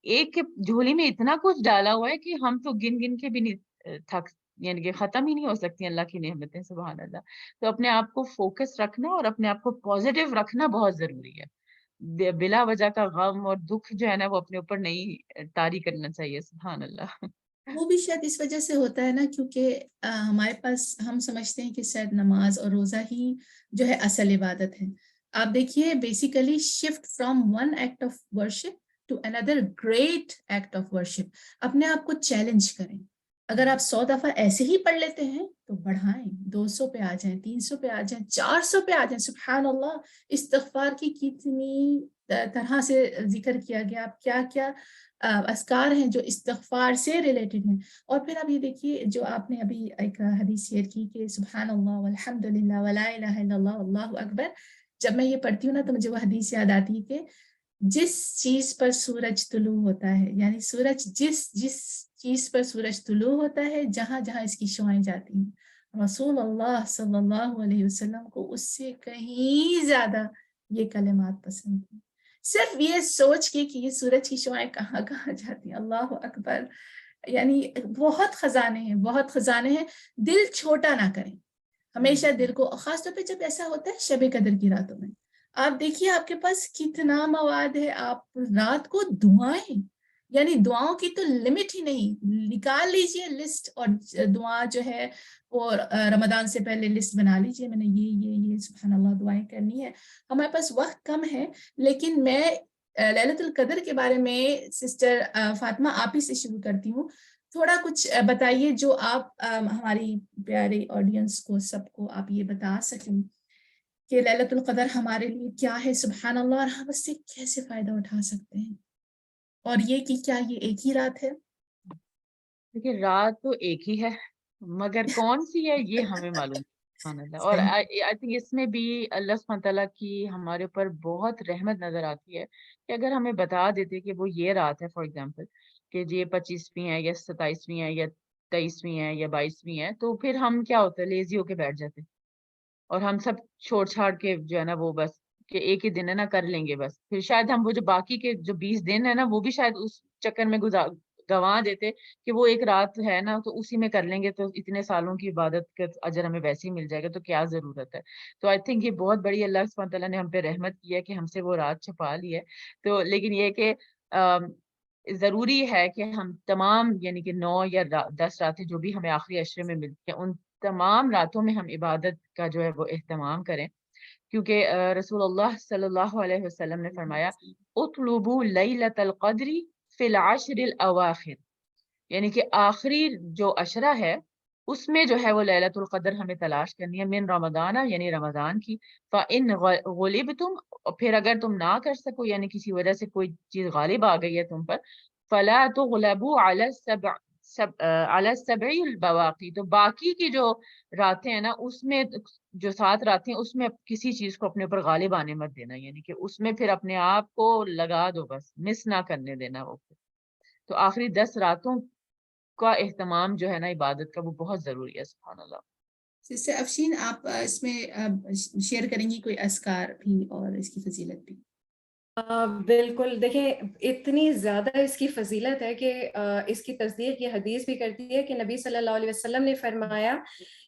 ایک کے جھولی میں اتنا کچھ ڈالا ہوا ہے کہ ہم تو گن گن کے بھی نہیں یعنی کہ ختم ہی نہیں ہو سکتی اللہ کی نعمتیں، سبحان اللہ. تو اپنے آپ کو فوکس رکھنا اور اپنے آپ کو پازیٹیو رکھنا بہت ضروری ہے. بلا وجہ کا غم اور دکھ جو ہے نا وہ اپنے اوپر نہیں طاری کرنا چاہیے. سبحان اللہ. وہ بھی شاید اس وجہ سے ہوتا ہے نا کیونکہ ہمارے پاس ہم سمجھتے ہیں کہ شاید نماز اور روزہ ہی جو ہے اصل عبادت ہے. آپ دیکھیے basically shift from one act of worship to another great act of worship. اپنے آپ کو چیلنج کریں. اگر آپ 100 دفعہ ایسے ہی پڑھ لیتے ہیں تو بڑھائیں، 200 پہ آ جائیں، 300 پہ آ جائیں، 400 پہ آ جائیں. سبحان اللہ. استغفار کی کتنی طرح سے ذکر کیا گیا. آپ کیا کیا اذکار ہیں جو استغفار سے ریلیٹڈ ہیں. اور پھر آپ یہ دیکھیے جو آپ نے ابھی ایک حدیث شیئر کی کہ سبحان اللہ والحمد للہ ولا الہ الا اللہ واللہ اکبر. جب میں یہ پڑھتی ہوں نا تو مجھے وہ حدیث یاد آتی ہے کہ جس چیز پر سورج طلوع ہوتا ہے، یعنی سورج جس چیز پر سورج طلوع ہوتا ہے، جہاں جہاں اس کی شعاعیں جاتی ہیں، رسول اللہ صلی اللہ علیہ وسلم کو اس سے کہیں زیادہ یہ کلمات پسند ہیں. صرف یہ سوچ کے کہ یہ سورج کی شعاعیں کہاں کہاں جاتی ہیں. اللہ اکبر. یعنی بہت خزانے ہیں، بہت خزانے ہیں. دل چھوٹا نہ کریں. ہمیشہ دل کو، خاص طور پہ جب ایسا ہوتا ہے شب قدر کی راتوں میں، آپ دیکھیے آپ کے پاس کتنا مواد ہے. آپ رات کو دعائیں، یعنی دعاؤں کی تو لمٹ ہی نہیں. نکال لیجئے لسٹ اور دعا جو ہے وہ رمضان سے پہلے لسٹ بنا لیجئے. میں نے یہ سبحان اللہ دعائیں کرنی ہے. ہمارے پاس وقت کم ہے، لیکن میں لیلۃ القدر کے بارے میں سسٹر فاطمہ آپ ہی سے شروع کرتی ہوں. تھوڑا کچھ بتائیے جو آپ ہماری پیارے آڈینس کو، سب کو آپ یہ بتا سکیں کہ لیلۃ القدر ہمارے لیے کیا ہے. سبحان اللہ. اور ہم اس سے کیسے فائدہ اٹھا سکتے ہیں، اور یہ کہ کیا یہ ایک ہی رات ہے؟ دیکھیے رات تو ایک ہی ہے، مگر کون سی ہے یہ ہمیں معلوم ہے. سبحان اللہ. اور صحیح. آئی تھنک اس میں بھی اللہ سبحانہ تعالیٰ کی ہمارے اوپر بہت رحمت نظر آتی ہے کہ اگر ہمیں بتا دیتے کہ وہ یہ رات ہے، فار ایگزامپل کہ یہ 25ویں ہے یا 27ویں ہے یا 23ویں ہے یا 22ویں ہے، تو پھر ہم کیا ہوتا ہے لیزی ہو کے بیٹھ جاتے ہیں اور ہم سب چھوڑ چھاڑ کے جو ہے نا وہ بس کہ ایک ہی دن ہے نا کر لیں گے بس. پھر شاید ہم وہ جو باقی کے جو 20 دن ہے نا وہ بھی شاید اس چکر میں گنوا دیتے کہ وہ ایک رات ہے نا تو اسی میں کر لیں گے تو اتنے سالوں کی عبادت کا اجر ہمیں ویسے ہی مل جائے گا، تو کیا ضرورت ہے. تو آئی تھنک یہ بہت بڑی اللہ سبحانہ تعالیٰ نے ہم پہ رحمت کی ہے کہ ہم سے وہ رات چھپا لی ہے. تو لیکن یہ کہ ضروری ہے کہ ہم تمام یعنی کہ 9 یا 10 راتیں جو بھی ہمیں آخری عشرے میں ملتی ہیں ان تمام راتوں میں ہم عبادت کا جو ہے وہ اہتمام کریں، کیونکہ رسول اللہ صلی اللہ علیہ وسلم نے فرمایا اطلبوا لیلۃ القدر فی العشر الاواخر، یعنی کہ آخری جو عشرہ ہے اس میں جو ہے وہ لیلۃ القدر ہمیں تلاش کرنی ہے. من رمضان یعنی رمضان کی. فَإِنْ غُلِبْتُمْ، پھر اگر تم نہ کر سکو یعنی کسی وجہ سے کوئی چیز غالب آ گئی ہے تم پر، فَلَا تُغْلَبُوا عَلَى السَّبْعِ الْبَوَاقِي، تو باقی کی جو راتیں ہیں نا اس میں جو 7 راتیں اس میں کسی چیز کو اپنے اوپر غالب آنے مت دینا، یعنی کہ اس میں پھر اپنے آپ کو لگا دو، بس مس نہ کرنے دینا وہ. تو آخری 10 راتوں کا اہتمام جو ہے نا عبادت کا وہ بہت ضروری ہے. سبحان اللہ. سسٹر افشین آپ اس میں شیئر کریں گی کوئی اذکار بھی اور اس کی فضیلت بھی؟ بالکل. دیکھیں اتنی زیادہ اس کی فضیلت ہے کہ اس کی تصدیق یہ حدیث بھی کرتی ہے کہ نبی صلی اللہ علیہ وسلم نے فرمایا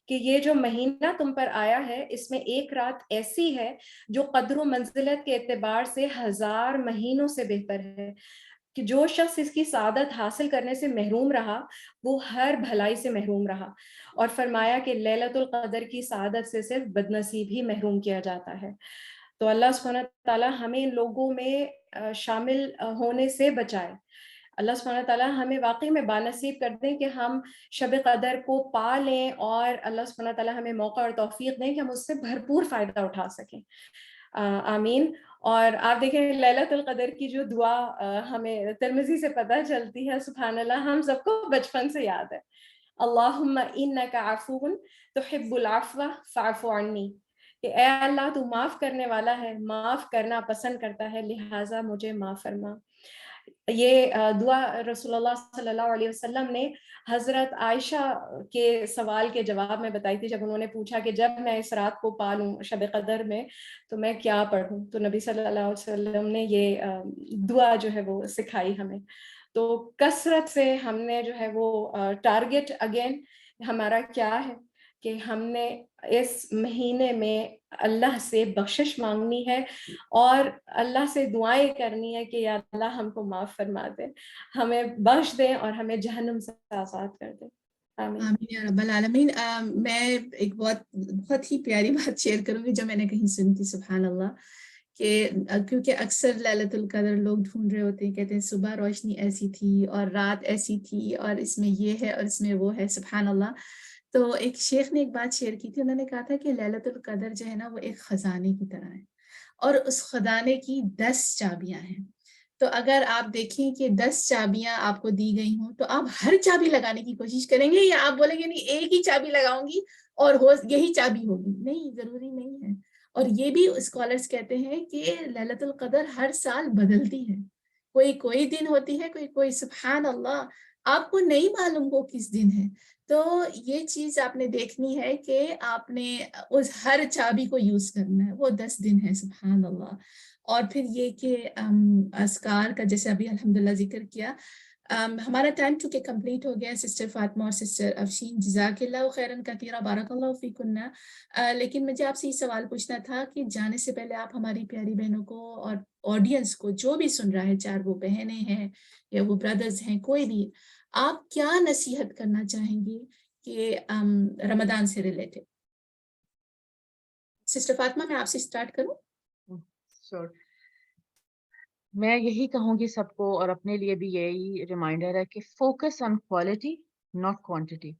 کہ یہ جو مہینہ تم پر آیا ہے اس میں ایک رات ایسی ہے جو قدر و منزلت کے اعتبار سے 1000 مہینوں سے بہتر ہے، کہ جو شخص اس کی سعادت حاصل کرنے سے محروم رہا وہ ہر بھلائی سے محروم رہا. اور فرمایا کہ لیلۃ القدر کی سعادت سے صرف بدنصیب ہی محروم کیا جاتا ہے. تو اللہ سبحانہ تعالیٰ ہمیں ان لوگوں میں شامل ہونے سے بچائے. اللہ سبحانہ تعالیٰ ہمیں واقعی میں بانصیب کر دیں کہ ہم شب قدر کو پا لیں، اور اللہ سبحانہ تعالیٰ ہمیں موقع اور توفیق دیں کہ ہم اس سے بھرپور فائدہ اٹھا سکیں. آمین. اور آپ دیکھیں لیلۃ القدر کی جو دعا ہمیں ترمذی سے پتہ چلتی ہے، سبحان اللہ ہم سب کو بچپن سے یاد ہے. اللہم انک عفو تحب العفو فاعف عنی، کہ اے اللہ تو معاف کرنے والا ہے، معاف کرنا پسند کرتا ہے، لہٰذا مجھے معاف فرما. یہ دعا رسول اللہ صلی اللہ علیہ وسلم نے حضرت عائشہ کے سوال کے جواب میں بتائی تھی، جب انہوں نے پوچھا کہ جب میں اس رات کو پالوں شب قدر میں تو میں کیا پڑھوں، تو نبی صلی اللہ علیہ وسلم نے یہ دعا جو ہے وہ سکھائی ہمیں. تو کثرت سے ہم نے جو ہے وہ ٹارگٹ اگین ہمارا کیا ہے کہ ہم نے اس مہینے میں اللہ سے بخشش مانگنی ہے اور اللہ سے دعائیں کرنی ہے کہ یا اللہ ہم کو معاف فرما دے، ہمیں بخش دے اور ہمیں جہنم سے آزاد کر دے. آمین. آمین یا رب العالمین. میں ایک بہت ہی پیاری بات شیئر کروں گی جو میں نے کہیں سنی تھی، سبحان اللہ، کہ کیونکہ اکثر لیلۃ القدر لوگ ڈھونڈ رہے ہوتے ہیں، کہتے ہیں صبح روشنی ایسی تھی اور رات ایسی تھی اور اس میں یہ ہے اور اس میں وہ ہے، سبحان اللہ. تو ایک شیخ نے ایک بات شیئر کی تھی، انہوں نے کہا تھا کہ لیلۃ القدر جو ہے نا وہ ایک خزانے کی طرح ہے اور اس خزانے کی 10 چابیاں ہیں. تو اگر آپ دیکھیں کہ 10 چابیاں آپ کو دی گئی ہوں تو آپ ہر چابی لگانے کی کوشش کریں گے یا آپ بولیں گے نہیں ایک ہی چابی لگاؤں گی اور یہی چابی ہوگی؟ نہیں، ضروری نہیں ہے. اور یہ بھی اسکالرز کہتے ہیں کہ لیلۃ القدر ہر سال بدلتی ہے، کوئی دن ہوتی ہے، کوئی سبحان اللہ آپ کو نہیں معلوم وہ کس دن ہے. تو یہ چیز آپ نے دیکھنی ہے کہ آپ نے اس ہر چابی کو یوز کرنا ہے. وہ 10 دن ہے، سبحان اللہ. اور پھر یہ کہ اذکار کا جیسے ابھی الحمدللہ ذکر کیا. ہمارا ٹائم چونکہ کمپلیٹ ہو گیا. سسٹر فاطمہ اور سسٹر افشین، جزاک اللہ خیرن کثیرا، بارک اللہ فیکن. لیکن مجھے آپ سے یہ سوال پوچھنا تھا کہ جانے سے پہلے آپ ہماری پیاری بہنوں کو اور آڈینس کو جو بھی سن رہا ہے، چاہے وہ بہنیں ہیں یا وہ بردرز ہیں، کوئی بھی، آپ کیا نصیحت کرنا چاہیں گی کہ رمضان سے ریلیٹڈ؟ سسٹر فاطمہ میں آپ سے اسٹارٹ کروں. Sure. میں یہی کہوں گی سب کو اور اپنے لیے بھی یہی ریمائنڈر ہے کہ focus on quality not quantity.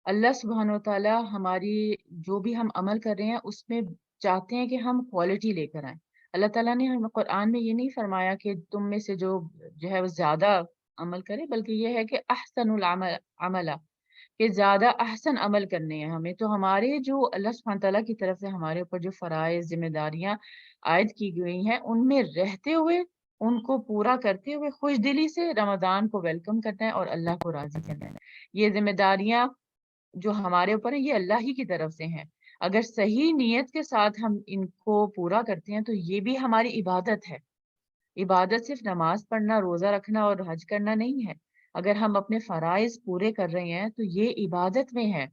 اللہ سبحانہ و تعالیٰ ہماری جو بھی ہم عمل کر رہے ہیں اس میں چاہتے ہیں کہ ہم کوالٹی لے کر آئیں. اللہ تعالیٰ نے ہمیں قرآن میں یہ نہیں فرمایا کہ تم میں سے جو ہے وہ زیادہ عمل کرے، بلکہ یہ ہے کہ احسن العمل عملہ، کہ زیادہ احسن عمل کرنے ہیں ہمیں. تو ہمارے جو اللہ سبحانہ تعالیٰ کی طرف سے ہمارے اوپر جو فرائض ذمہ داریاں عائد کی گئی ہیں ان میں رہتے ہوئے، ان کو پورا کرتے ہوئے خوش دلی سے رمضان کو ویلکم کرنا ہے اور اللہ کو راضی کرنا ہے. یہ ذمہ داریاں جو ہمارے اوپر ہیں یہ اللہ ہی کی طرف سے ہیں. اگر صحیح نیت کے ساتھ ہم ان کو پورا کرتے ہیں تو یہ بھی ہماری عبادت ہے. عبادت صرف نماز پڑھنا، روزہ رکھنا اور حج کرنا نہیں ہے. اگر ہم اپنے فرائض پورے کر رہے ہیں تو یہ عبادت میں ہے.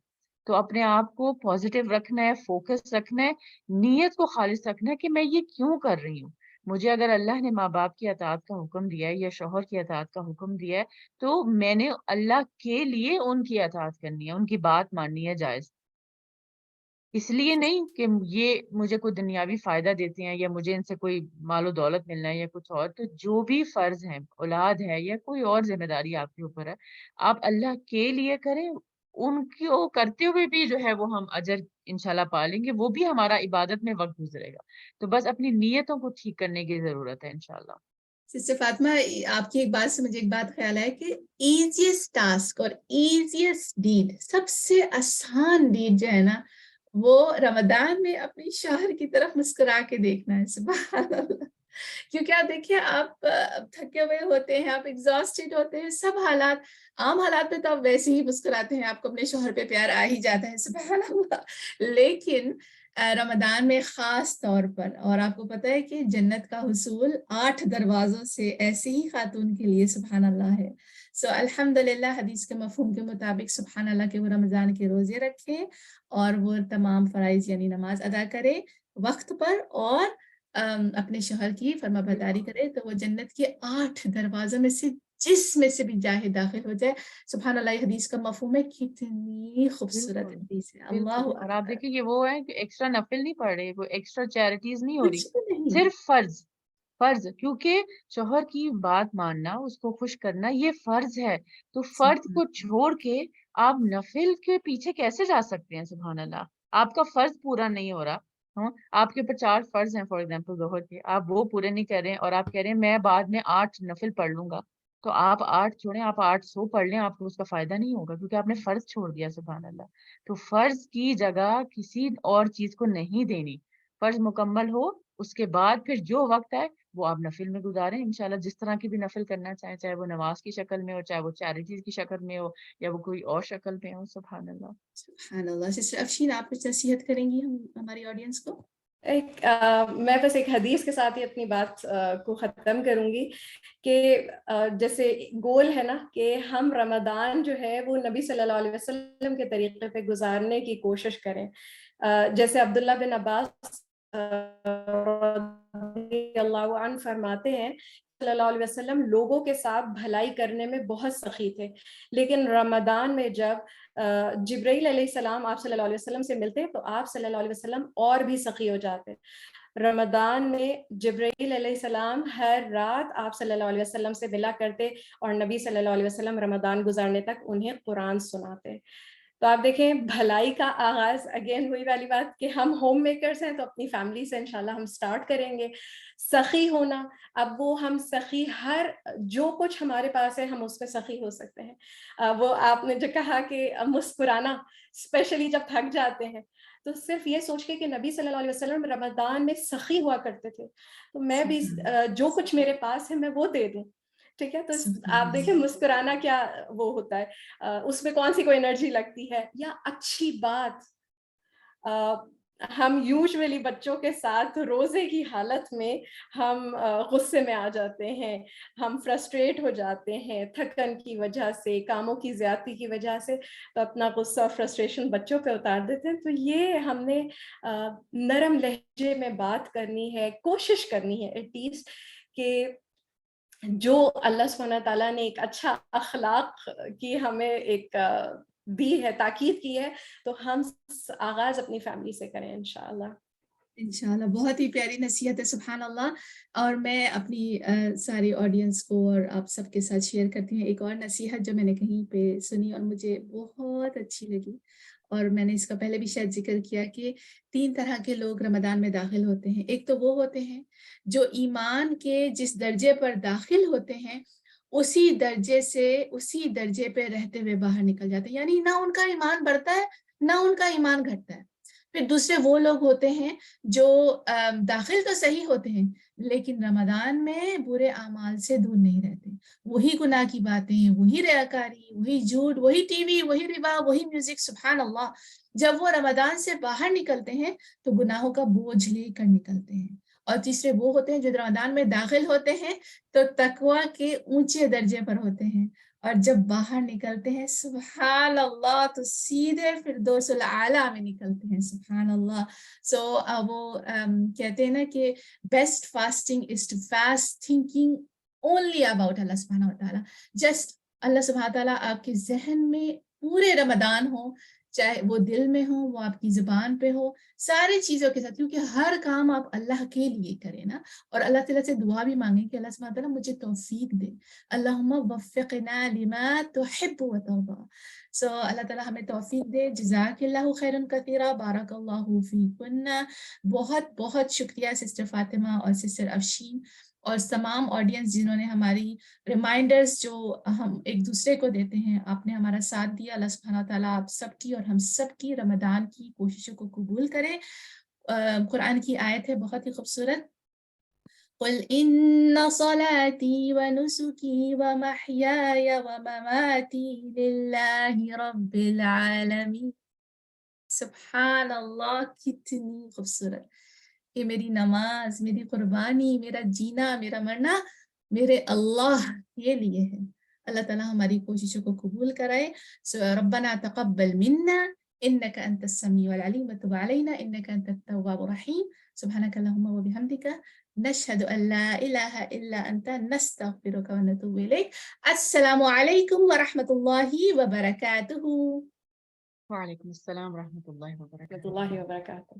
تو اپنے آپ کو پازیٹیو رکھنا ہے، فوکس رکھنا ہے، نیت کو خالص رکھنا ہے کہ میں یہ کیوں کر رہی ہوں. مجھے اگر اللہ نے ماں باپ کی اطاعت کا حکم دیا ہے یا شوہر کی اطاعت کا حکم دیا ہے تو میں نے اللہ کے لیے ان کی اطاعت کرنی ہے، ان کی بات ماننی ہے جائز. اس لیے نہیں کہ یہ مجھے کوئی دنیاوی فائدہ دیتے ہیں یا مجھے ان سے کوئی مال و دولت ملنا ہے یا کچھ اور. تو جو بھی فرض ہیں، اولاد ہے یا کوئی اور ذمہ داری آپ کے اوپر ہے، آپ اللہ کے لیے کریں. ان کو کرتے ہوئے بھی جو ہے وہ ہم اجر انشاءاللہ پا لیں گے، وہ بھی ہمارا عبادت میں وقت گزرے گا. تو بس اپنی نیتوں کو ٹھیک کرنے کی ضرورت ہے انشاءاللہ. سسٹر فاطمہ، آپ کی ایک بات سے مجھے ایک بات خیال ہے کہ ایزیسٹ ٹاسک اور ایزیسٹ ڈیڈ، سب سے آسان ڈیڈ جو ہے نا وہ رمضان میں اپنی شوہر کی طرف مسکرا کے دیکھنا ہے. سبحان اللہ. کیونکہ آپ دیکھیے، آپ تھکے ہوئے ہوتے ہیں، آپ ایگزاسٹڈ ہوتے ہیں، سب حالات، عام حالات میں تو آپ ویسے ہی مسکراتے ہیں، آپ کو اپنے شوہر پہ پیار آ ہی جاتا ہے، سبحان اللہ. لیکن رمضان میں خاص طور پر، اور آپ کو پتہ ہے کہ جنت کا حصول 8 دروازوں سے ایسے ہی خاتون کے لیے، سبحان اللہ ہے. سو الحمدللہ حدیث کے مفہوم کے مطابق سبحان اللہ کے وہ رمضان کے روزے رکھیں اور وہ تمام فرائض یعنی نماز ادا کرے وقت پر اور اپنے شوہر کی فرما برداری کرے تو وہ جنت کے 8 دروازوں میں سے جس میں سے بھی چاہے داخل ہو جائے. سبحان اللہ. یہ حدیث کا مفہوم ہے، کتنی خوبصورت بالکل حدیث ہے. بالکل. اللہ اور آپ اکبر. دیکھیں یہ وہ ہے کہ ایکسٹرا نفل نہیں پڑھ رہے، وہ ایکسٹرا چیریٹیز نہیں ہو رہی، کچھ بھی نہیں. صرف فرض. فرض کیونکہ شوہر کی بات ماننا، اس کو خوش کرنا یہ فرض ہے. تو فرض کو چھوڑ کے آپ نفل کے پیچھے کیسے جا سکتے ہیں؟ سبحان اللہ. آپ کا فرض پورا نہیں ہو رہا. ہاں، آپ کے اوپر 4 فرض ہیں فار ایگزامپل ظہر کے، آپ وہ پورے نہیں کر رہے ہیں اور آپ کہہ رہے ہیں میں بعد میں 8 نفل پڑھ لوں گا. تو آپ 8 چھوڑیں، آپ 800 پڑھ لیں، آپ کو اس کا فائدہ نہیں ہوگا کیونکہ آپ نے فرض چھوڑ دیا. سبحان اللہ. تو فرض کی جگہ کسی اور چیز کو نہیں دینی. فرض مکمل ہو اس کے بعد پھر جو وقت ہے وہ آپ نفل میں گزاریں انشاءاللہ، جس طرح کی بھی نفل کرنا چاہیں، چاہے وہ نماز کی شکل میں ہو، چاہے وہ چیریٹیز کی شکل میں ہو یا وہ کوئی اور شکل میں ہو. سبحان اللہ. سبحان اللہ. سسٹر افشین، آپ کچھ نصیحت کریں گی ہماری آڈینس کو؟ میں بس ایک حدیث کے ساتھ ہی اپنی بات کو ختم کروں گی کہ جیسے گول ہے نا کہ ہم رمضان جو ہے وہ نبی صلی اللہ علیہ وسلم کے طریقے پہ گزارنے کی کوشش کریں. جیسے عبداللہ بن عباس رضی اللہ عنہ فرماتے ہیں صلی اللہ علیہ وسلم لوگوں کے ساتھ بھلائی کرنے میں بہت سخی تھے، لیکن رمضان میں جب جبرائیل علیہ السلام آپ صلی اللہ علیہ وسلم سے ملتے تو آپ صلی اللہ علیہ وسلم اور بھی سخی ہو جاتے. رمضان میں جبرائیل علیہ السلام ہر رات آپ صلی اللہ علیہ وسلم سے ملا کرتے اور نبی صلی اللہ علیہ وسلم رمضان گزارنے تک انہیں قرآن سناتے. تو آپ دیکھیں بھلائی کا آغاز اگین وہی والی بات کہ ہم ہوم میکرز ہیں تو اپنی فیملی سے انشاءاللہ ہم سٹارٹ کریں گے. سخی ہونا، اب وہ ہم سخی ہر جو کچھ ہمارے پاس ہے ہم اس پہ سخی ہو سکتے ہیں. وہ آپ نے جو کہا کہ مسکرانا اسپیشلی جب تھک جاتے ہیں تو صرف یہ سوچ کے کہ نبی صلی اللہ علیہ وسلم رمضان میں سخی ہوا کرتے تھے تو میں بھی جو کچھ میرے پاس ہے میں وہ دے دوں. ٹھیک ہے، تو آپ دیکھیں مسکرانا کیا وہ ہوتا ہے، اس میں کون سی کوئی انرجی لگتی ہے. یا اچھی بات، ہم یوزولی بچوں کے ساتھ روزے کی حالت میں ہم غصے میں آ جاتے ہیں، ہم فرسٹریٹ ہو جاتے ہیں تھکن کی وجہ سے، کاموں کی زیادتی کی وجہ سے، تو اپنا غصہ فرسٹریشن بچوں پہ اتار دیتے ہیں. تو یہ ہم نے نرم لہجے میں بات کرنی ہے، کوشش کرنی ہے ایٹ لیسٹ کہ جو اللہ سبحانہ تعالیٰ نے ایک اچھا اخلاق کی ہمیں ایک دی ہے، تاکید کی ہے، تو ہم آغاز اپنی فیملی سے کریں انشاءاللہ. انشاءاللہ بہت ہی پیاری نصیحت ہے، سبحان اللہ. اور میں اپنی ساری آڈینس کو اور آپ سب کے ساتھ شیئر کرتی ہوں ایک اور نصیحت جو میں نے کہیں پہ سنی اور مجھے بہت اچھی لگی، اور میں نے اس کا پہلے بھی شاید ذکر کیا کہ 3 طرح کے لوگ رمضان میں داخل ہوتے ہیں. ایک تو وہ ہوتے ہیں جو ایمان کے جس درجے پر داخل ہوتے ہیں اسی درجے پہ رہتے ہوئے باہر نکل جاتے ہیں، یعنی نہ ان کا ایمان بڑھتا ہے نہ ان کا ایمان گھٹتا ہے. پھر دوسرے وہ لوگ ہوتے ہیں جو داخل تو صحیح ہوتے ہیں لیکن رمضان میں برے اعمال سے دور نہیں رہتے. وہی گناہ کی باتیں، وہی ریاکاری، وہی جھوٹ، وہی ٹی وی، وہی ربا، وہی میوزک. سبحان اللہ. جب وہ رمضان سے باہر نکلتے ہیں تو گناہوں کا بوجھ لے کر نکلتے ہیں. اور تیسرے وہ ہوتے ہیں جو رمضان میں داخل ہوتے ہیں تو تقوی کے اونچے درجے پر ہوتے ہیں، اور جب باہر نکلتے ہیں سبحان اللہ تو سیدھے فردوس الاعلیٰ میں نکلتے ہیں. سبحان اللہ. سو وہ کہتے ہیں نا کہ best fasting is to fast thinking only about اللہ سبحانہ و تعالیٰ. جسٹ اللہ سبحانہ و تعالیٰ آپ کے ذہن میں پورے رمضان ہو، چاہے وہ دل میں ہو، وہ آپ کی زبان پہ ہو، ساری چیزوں کے ساتھ، کیونکہ ہر کام آپ اللہ کے لیے کریں نا. اور اللہ تعالیٰ سے دعا بھی مانگیں کہ اللہ سبحانہ تعالیٰ مجھے توفیق دے. اللہم وفقنا لما تحب و ترضى. سو اللہ تعالیٰ ہمیں توفیق دے. جزاک اللہ خیرا کثیرا، بارک اللہ فیکن. بہت بہت شکریہ سسٹر فاطمہ اور سسٹر افشین اور تمام آڈینس جنہوں نے ہماری ریمائنڈرز جو ہم ایک دوسرے کو دیتے ہیں، آپ نے ہمارا ساتھ دیا. اللہ سبحانہ تعالیٰ آپ سب کی اور ہم سب کی رمضان کی کوششوں کو قبول کرے. قرآن کی آیت ہے بہت ہی خوبصورت، قل ان صلاتي ونسكي ومحياي ومماتي لله رب العالمين. سبحان اللہ، کتنی خوبصورت کہ میری نماز، میری قربانی، میرا جینا، میرا مرنا میرے اللہ کے لیے ہے. اللہ تعالیٰ ہماری کوششوں کو قبول کرائے. ربنا تقبل منا انك انت السميع العليم وتب علينا انك انت التواب الرحيم. سبحانك اللهم وبحمدك نشهد ان لا اله الا انت نستغفرك ونتوب اليك. السلام عليكم ورحمة الله وبركاته. وعلیکم السلام ورحمۃ اللہ وبرکاتہ. ورحمۃ اللہ وبرکاتہ.